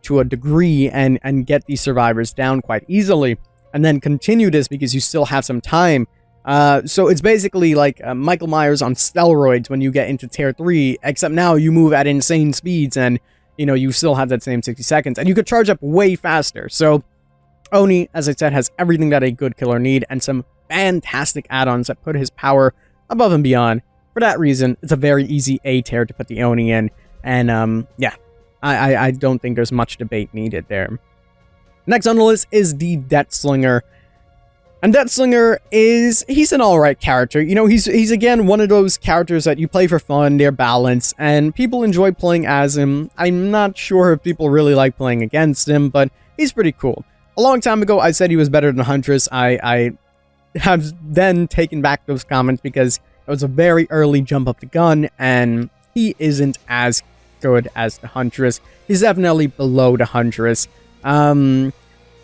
to a degree and get these survivors down quite easily. And then continue this because you still have some time. So it's basically like Michael Myers on steroids when you get into tier 3, except now you move at insane speeds and, you still have that same 60 seconds. And you could charge up way faster. So Oni, as I said, has everything that a good killer need and some fantastic add-ons that put his power above and beyond. For that reason, it's a very easy A tier to put the Oni in. And, yeah, I don't think there's much debate needed there. Next on the list is the Deathslinger. And Deathslinger he's an alright character. He's again one of those characters that you play for fun, they're balanced, and people enjoy playing as him. I'm not sure if people really like playing against him, but he's pretty cool. A long time ago, I said he was better than Huntress. I have then taken back those comments because it was a very early jump up the gun, and he isn't as good as the Huntress. He's definitely below the Huntress.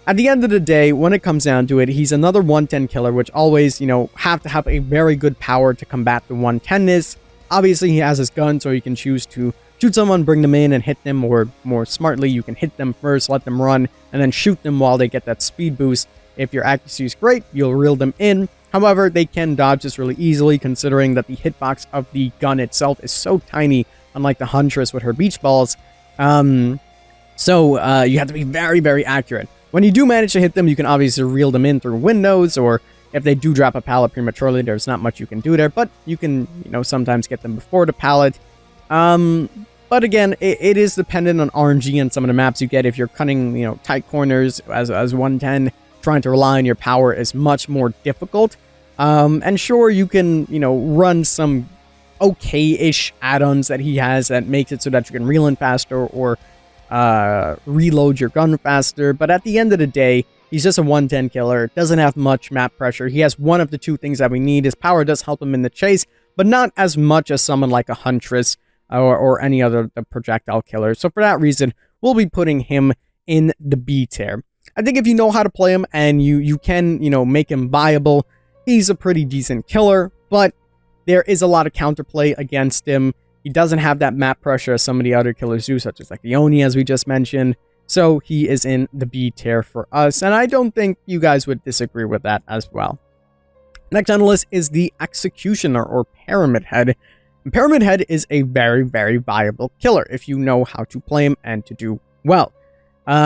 At the end of the day, when it comes down to it, he's another 110 killer, which always, have to have a very good power to combat the 110ness. Obviously, he has his gun, so you can choose to shoot someone, bring them in, and hit them, or more smartly, you can hit them first, let them run, and then shoot them while they get that speed boost. If your accuracy is great, you'll reel them in. However, they can dodge this really easily, considering that the hitbox of the gun itself is so tiny, unlike the Huntress with her beach balls. So you have to be very, very accurate. When you do manage to hit them, you can obviously reel them in through windows, or if they do drop a pallet prematurely, there's not much you can do there, but you can, sometimes get them before the pallet. But again, it is dependent on RNG and some of the maps you get. If you're cutting, tight corners as 110, trying to rely on your power is much more difficult. And sure, you can, run some okay-ish add-ons that he has that makes it so that you can reel in faster or reload your gun faster. But at the end of the day, He's just a 110 killer, doesn't have much map pressure. He has one of the two things that we need. His power does help him in the chase, but not as much as someone like a Huntress or any other projectile killer. So for that reason, we'll be putting him in the B tier. I think if you know how to play him and you can, make him viable, he's a pretty decent killer, but there is a lot of counterplay against him. He doesn't have that map pressure as some of the other killers do, such as like the Oni, as we just mentioned. So he is in the B tier for us, and I don't think you guys would disagree with that as well. Next on the list is the Executioner, or Pyramid Head. And Pyramid Head is a very, very viable killer if you know how to play him and to do well.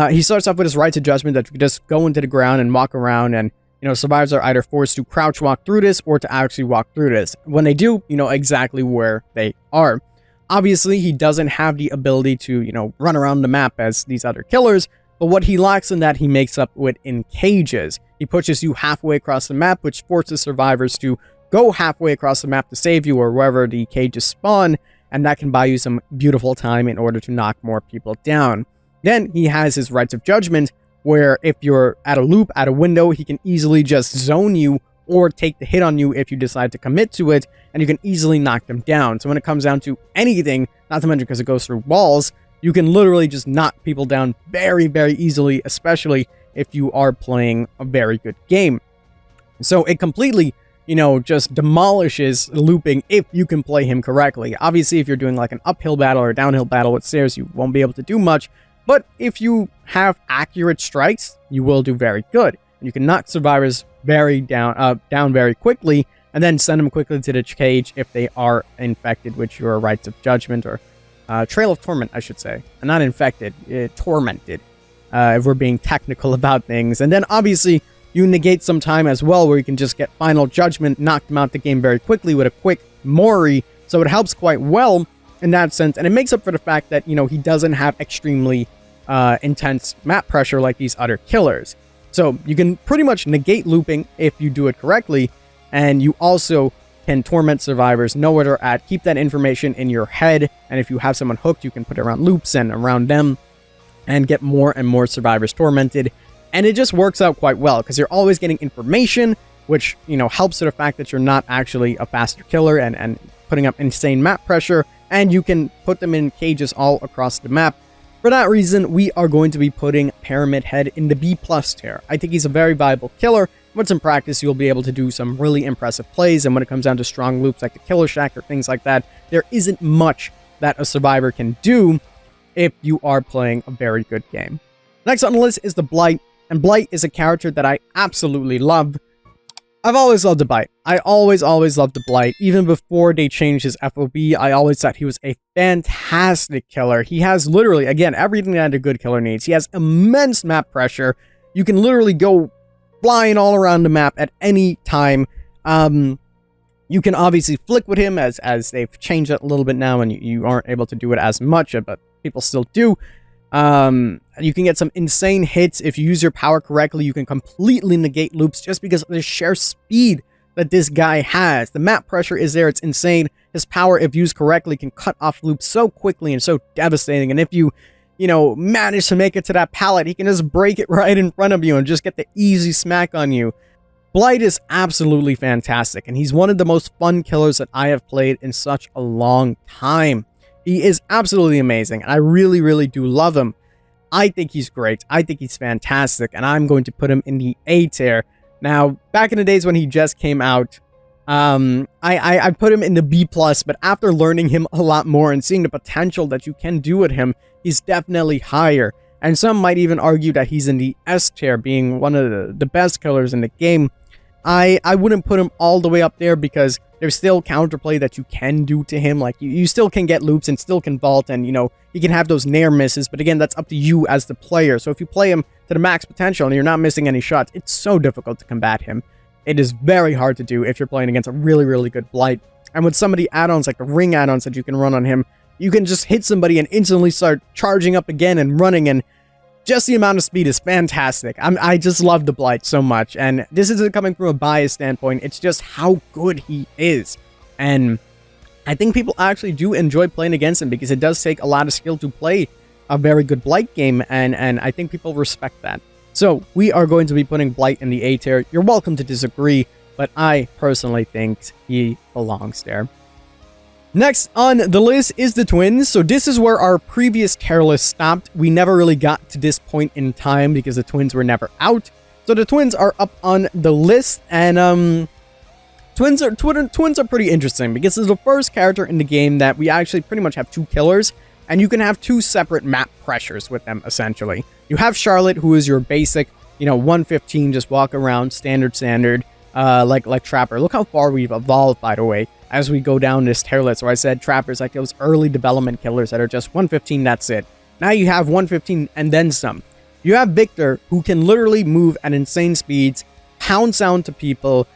He starts off with his Rites of Judgment that you can just go into the ground and walk around, and survivors are either forced to crouch walk through this or to actually walk through this. When they do, you know exactly where they are. Obviously, he doesn't have the ability to, run around the map as these other killers, but what he lacks in that, he makes up with in cages. He pushes you halfway across the map, which forces survivors to go halfway across the map to save you or wherever the cages spawn, and that can buy you some beautiful time in order to knock more people down. Then he has his Rites of Judgment, where if you're at a loop, at a window, he can easily just zone you or take the hit on you if you decide to commit to it, and you can easily knock them down. So when it comes down to anything, not to mention because it goes through walls, you can literally just knock people down very, very easily, especially if you are playing a very good game. So it completely, just demolishes looping if you can play him correctly. Obviously, if you're doing like an uphill battle or a downhill battle with stairs, you won't be able to do much, but if you have accurate strikes, you will do very good. You can knock survivors down very quickly, and then send them quickly to the cage if they are infected with your Rites of Judgment, or Trail of Torment, I should say. And not infected, tormented, if we're being technical about things. And then obviously, you negate some time as well, where you can just get Final Judgment, knock them out the game very quickly with a quick Mori, so it helps quite well in that sense, and it makes up for the fact that, he doesn't have extremely intense map pressure like these other killers. So you can pretty much negate looping if you do it correctly, and you also can torment survivors, know where they're at, keep that information in your head, and if you have someone hooked, you can put it around loops and around them, and get more and more survivors tormented. And it just works out quite well, because you're always getting information, which, helps with the fact that you're not actually a faster killer and putting up insane map pressure, and you can put them in cages all across the map. For that reason, we are going to be putting Pyramid Head in the B+ tier. I think he's a very viable killer. Once in practice, you'll be able to do some really impressive plays, and when it comes down to strong loops like the Killer Shack or things like that, there isn't much that a survivor can do if you are playing a very good game. Next on the list is the Blight, and Blight is a character that I absolutely love. I've always loved the Blight. I always loved the Blight. Even before they changed his FOB, I always thought he was a fantastic killer. He has literally, again, everything that a good killer needs. He has immense map pressure. You can literally go flying all around the map at any time. You can obviously flick with him as they've changed it a little bit now, and you aren't able to do it as much, but people still do. You can get some insane hits. If you use your power correctly, you can completely negate loops just because of the sheer speed that this guy has. The map pressure is there. It's insane. His power, if used correctly, can cut off loops so quickly and so devastating. And if you manage to make it to that pallet, he can just break it right in front of you and just get the easy smack on you. Blight is absolutely fantastic, and he's one of the most fun killers that I have played in such a long time. He is absolutely amazing, and I really, really do love him. I think he's great. I think he's fantastic, and I'm going to put him in the A tier. Now, back in the days when he just came out, I put him in the B+, but after learning him a lot more and seeing the potential that you can do with him, he's definitely higher. And some might even argue that he's in the S tier, being one of the best killers in the game. I wouldn't put him all the way up there because there's still counterplay that you can do to him. Like, you still can get loops and still can vault, and, he can have those near misses. But again, that's up to you as the player. So if you play him to the max potential and you're not missing any shots, it's so difficult to combat him. It is very hard to do if you're playing against a really, really good Blight. And with some of the add-ons, like the ring add-ons that you can run on him, you can just hit somebody and instantly start charging up again and running, and just the amount of speed is fantastic. I just love the Blight so much, and this isn't coming from a biased standpoint, it's just how good he is. And I think people actually do enjoy playing against him because it does take a lot of skill to play a very good Blight game, and I think people respect that. So we are going to be putting Blight in the A tier. You're welcome to disagree, but I personally think he belongs there. Next on the list is the twins. So this is where our previous tier list stopped. We never really got to this point in time because the twins were never out. So the twins are up on the list, and twins are pretty interesting because it's the first character in the game that we actually pretty much have 2 killers, and you can have 2 separate map pressures with them essentially. You have Charlotte, who is your basic, 115, just walk around, standard, like Trapper. Look how far we've evolved, by the way, as we go down this tier list. Where I said Trappers, like those early development killers that are just 115, that's it. Now you have 115 and then some. You have Victor, who can literally move at insane speeds, pounce down to people,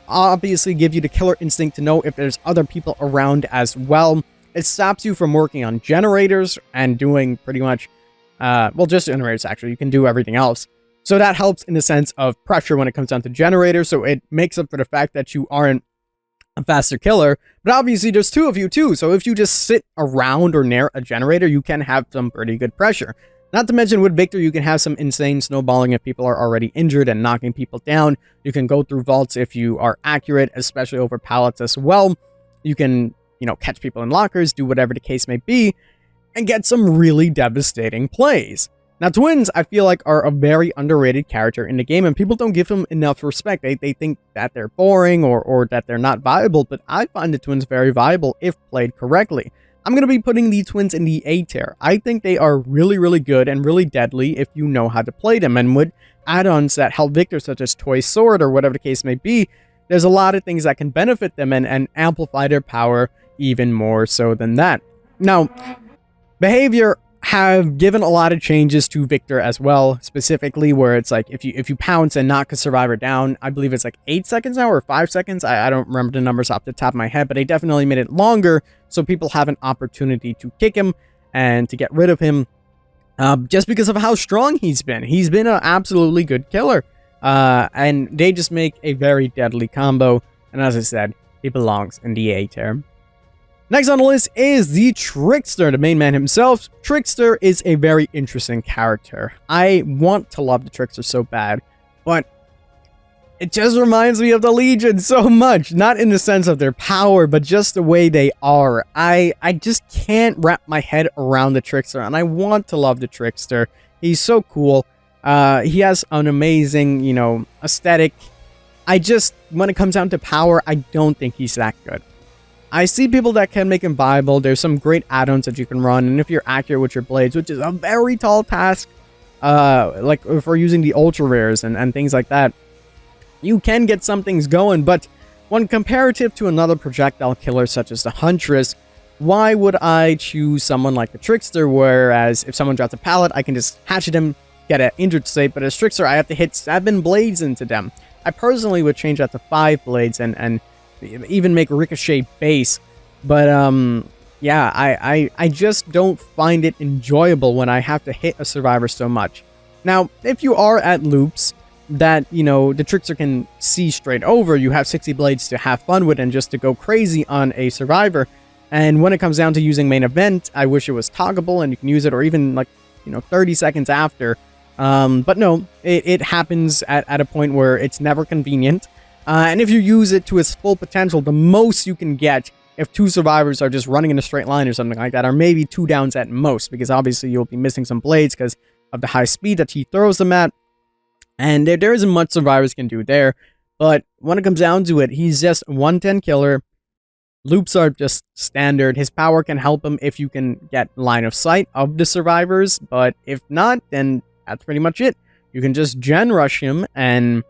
obviously give you the killer instinct to know if there's other people around as well. It stops you from working on generators and doing pretty much, just generators actually. You can do everything else. So that helps in the sense of pressure when it comes down to generators. So it makes up for the fact that you aren't a faster killer. But obviously there's 2 of you too. So if you just sit around or near a generator, you can have some pretty good pressure. Not to mention with Victor, you can have some insane snowballing if people are already injured and knocking people down. You can go through vaults if you are accurate, especially over pallets as well. You can, catch people in lockers, do whatever the case may be, and get some really devastating plays. Now, twins, I feel like, are a very underrated character in the game, and people don't give them enough respect. They think that they're boring or that they're not viable, but I find the twins very viable if played correctly. I'm going to be putting the twins in the A tier. I think they are really, really good and really deadly if you know how to play them. And with add-ons that help Victor, such as Toy Sword or whatever the case may be, there's a lot of things that can benefit them and amplify their power even more so than that. Now, behavior have given a lot of changes to Victor as well, specifically where it's like if you pounce and knock a survivor down, I believe it's like 8 seconds now or 5 seconds. I don't remember the numbers off the top of my head, but they definitely made it longer so people have an opportunity to kick him and to get rid of him just because of how strong he's been. He's been an absolutely good killer, and they just make a very deadly combo. And as I said, he belongs in the A tier. Next on the list is the Trickster, the main man himself. Trickster is a very interesting character. I want to love the Trickster so bad, but it just reminds me of the Legion so much. Not in the sense of their power, but just the way they are. I just can't wrap my head around the Trickster, and I want to love the Trickster. He's so cool. He has an amazing, aesthetic. When it comes down to power, I don't think he's that good. I see people that can make him viable. There's some great add-ons that you can run, and if you're accurate with your blades, which is a very tall task, like if we're using the ultra rares and things like that, you can get some things going. But when comparative to another projectile killer such as the Huntress, why would I choose someone like the Trickster? Whereas if someone drops a pallet, I can just hatchet him, get an injured state, but as Trickster, I have to hit 7 blades into them. I personally would change that to 5 blades and even make Ricochet base, but yeah, I just don't find it enjoyable when I have to hit a survivor so much. Now, if you are at loops that, the Trickster can see straight over, you have 60 blades to have fun with and just to go crazy on a survivor. And when it comes down to using main event, I wish it was toggable and you can use it or even like, 30 seconds after. But no, it happens at a point where it's never convenient. And if you use it to its full potential, the most you can get if 2 survivors are just running in a straight line or something like that, or maybe 2 downs at most, because obviously you'll be missing some blades because of the high speed that he throws them at. And there isn't much survivors can do there. But when it comes down to it, he's just 110 killer. Loops are just standard. His power can help him if you can get line of sight of the survivors. But if not, then that's pretty much it. You can just gen rush him and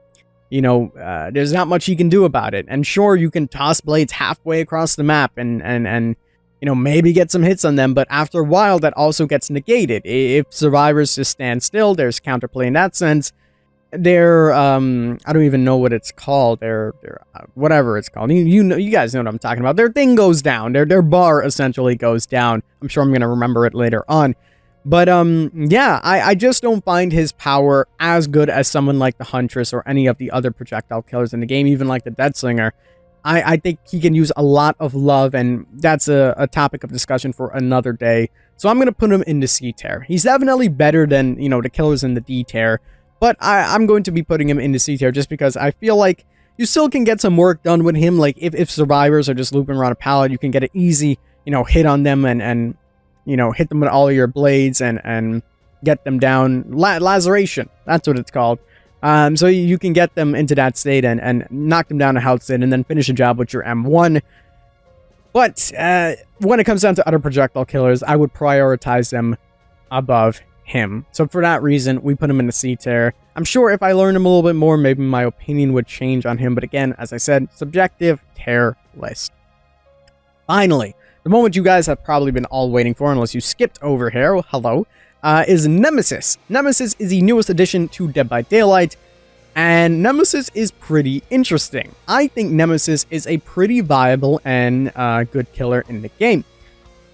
there's not much he can do about it. And sure, you can toss blades halfway across the map and maybe get some hits on them, but after a while, that also gets negated. If survivors just stand still, there's counterplay in that sense. They're, I don't even know what it's called. They're whatever it's called. You guys know what I'm talking about. Their thing goes down. Their bar essentially goes down. I'm sure I'm going to remember it later on. But, yeah, I just don't find his power as good as someone like the Huntress or any of the other projectile killers in the game, even like the Deathslinger. I think he can use a lot of love, and that's a topic of discussion for another day. So I'm going to put him in the C tier. He's definitely better than, the killers in the D tier, but I'm going to be putting him into C tier just because I feel like you still can get some work done with him. Like, if survivors are just looping around a pallet, you can get an easy, hit on them and hit them with all of your blades and get them down. Laceration, that's what it's called. So you can get them into that state and knock them down to health state and then finish the job with your M1. But when it comes down to other projectile killers, I would prioritize them above him. So for that reason, we put him in the C tier. I'm sure if I learned him a little bit more, maybe my opinion would change on him. But again, as I said, subjective tier list. Finally, the moment you guys have probably been all waiting for, unless you skipped over here, well, hello, is Nemesis. Nemesis is the newest addition to Dead by Daylight, and Nemesis is pretty interesting. I think Nemesis is a pretty viable and good killer in the game.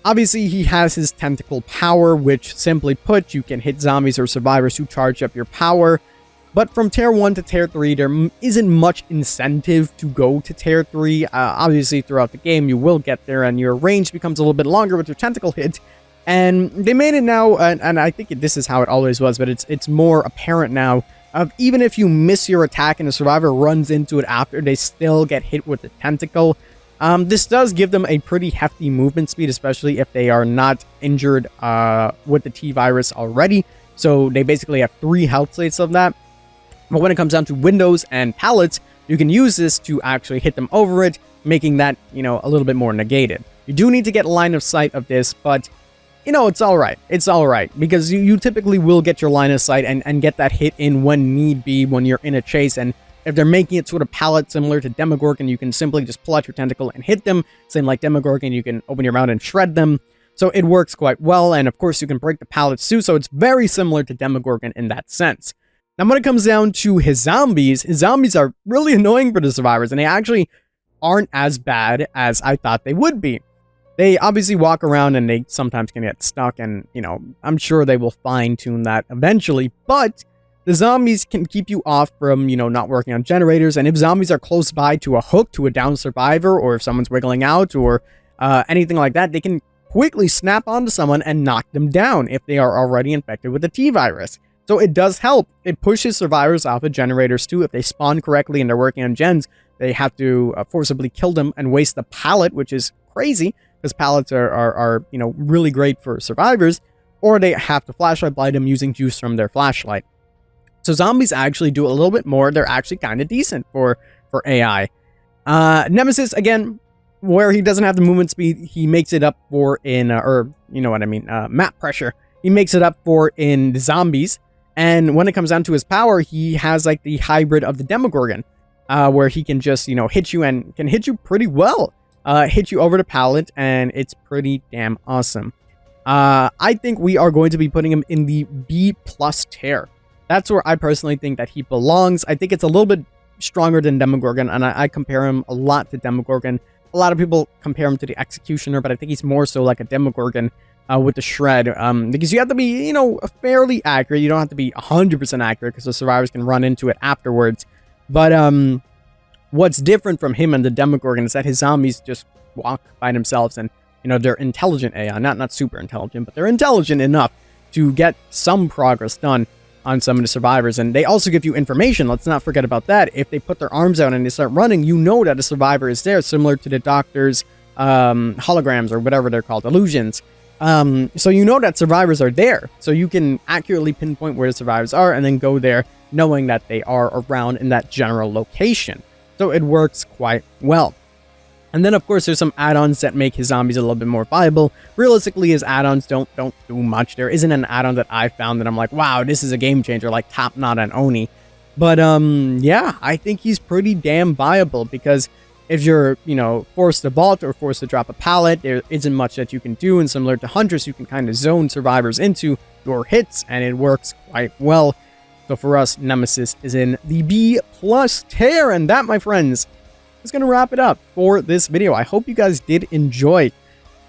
Obviously, he has his tentacle power, which simply put, you can hit zombies or survivors who charge up your power. But from tier 1 to tier 3, there isn't much incentive to go to tier 3. Obviously, throughout the game, you will get there, and your range becomes a little bit longer with your tentacle hit. And they made it now, and I think this is how it always was, but it's more apparent now. Even if you miss your attack and the survivor runs into it after, they still get hit with the tentacle. This does give them a pretty hefty movement speed, especially if they are not injured with the T-Virus already. So they basically have 3 health states of that. But when it comes down to windows and pallets, you can use this to actually hit them over it, making that, a little bit more negated. You do need to get line of sight of this, but, it's alright. It's alright, because you typically will get your line of sight and get that hit in when need be, when you're in a chase. And if they're making it sort of pallet similar to Demogoron, you can simply just pull out your tentacle and hit them. Same like Demogoron, you can open your mouth and shred them. So it works quite well, and of course you can break the pallets too, so it's very similar to Demogoron in that sense. Now when it comes down to his zombies are really annoying for the survivors, and they actually aren't as bad as I thought they would be. They obviously walk around and they sometimes can get stuck, and, I'm sure they will fine-tune that eventually, but the zombies can keep you off from, not working on generators, and if zombies are close by to a hook, to a downed survivor, or if someone's wiggling out, or anything like that, they can quickly snap onto someone and knock them down if they are already infected with the T-Virus. So it does help. It pushes survivors off of generators too. If they spawn correctly and they're working on gens, they have to forcibly kill them and waste the pallet, which is crazy, because pallets are really great for survivors, or they have to flashlight blight them using juice from their flashlight. So zombies actually do a little bit more. They're actually kind of decent for AI. Nemesis, again, where he doesn't have the movement speed, he makes it up for in, map pressure. He makes it up for in the zombies. And when it comes down to his power, he has like the hybrid of the Demogoron, where he can just, hit you and can hit you pretty well. Hit you over the pallet, and it's pretty damn awesome. I think we are going to be putting him in the B+ tier. That's where I personally think that he belongs. I think it's a little bit stronger than Demogoron, and I compare him a lot to Demogoron. A lot of people compare him to the Executioner, but I think he's more so like a Demogoron with the shred, because you have to be, fairly accurate. You don't have to be 100% accurate, because the survivors can run into it afterwards. But what's different from him and the Demogoron is that his zombies just walk by themselves, and they're intelligent AI, not super intelligent, but they're intelligent enough to get some progress done on some of the survivors. And they also give you information. Let's not forget about that. If they put their arms out and they start running, you know that a survivor is there, similar to the doctor's holograms, or whatever they're called, illusions. So you know that survivors are there, so you can accurately pinpoint where the survivors are and then go there knowing that they are around in that general location. So it works quite well. And then, of course, there's some add-ons that make his zombies a little bit more viable. Realistically, his add-ons don't do much. There isn't an add-on that I found that I'm like, wow, this is a game changer, like Top Knot and Oni. But, yeah, I think he's pretty damn viable, because if you're, forced to vault or forced to drop a pallet, there isn't much that you can do. And similar to Huntress, you can kind of zone survivors into your hits, and it works quite well. So for us, Nemesis is in the B+ tier, and that, my friends, is going to wrap it up for this video. I hope you guys did enjoy.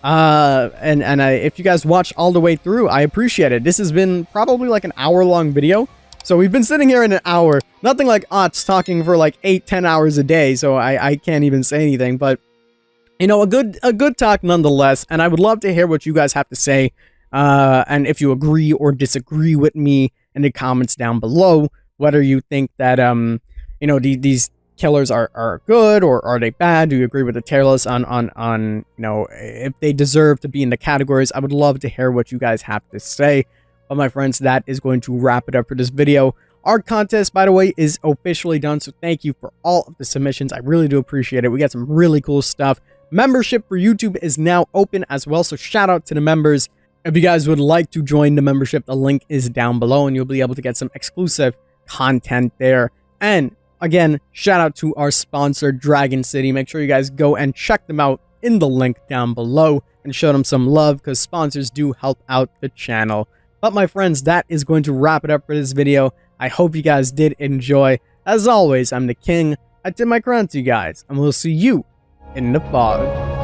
If you guys watched all the way through, I appreciate it. This has been probably like an hour-long video. So we've been sitting here in an hour. Nothing like Otts talking for like 8-10 hours a day, so I can't even say anything. But, a good talk nonetheless, and I would love to hear what you guys have to say, and if you agree or disagree with me in the comments down below. whether you think that these killers are good or are they bad. Do you agree with the tier list on if they deserve to be in the categories? I would love to hear what you guys have to say. But my friends, that is going to wrap it up for this video. Our contest, by the way, is officially done, so thank you for all of the submissions. I really do appreciate it. We got some really cool stuff. Membership for YouTube is now open as well, so shout out to the members. If you guys would like to join the membership, the link is down below, and you'll be able to get some exclusive content there. And again, shout out to our sponsor, Dragon City. Make sure you guys go and check them out in the link down below and show them some love, because sponsors do help out the channel. But my friends, that is going to wrap it up for this video. I hope you guys did enjoy. As always, I'm the King. I tip my crown to you guys, and we'll see you in the fog.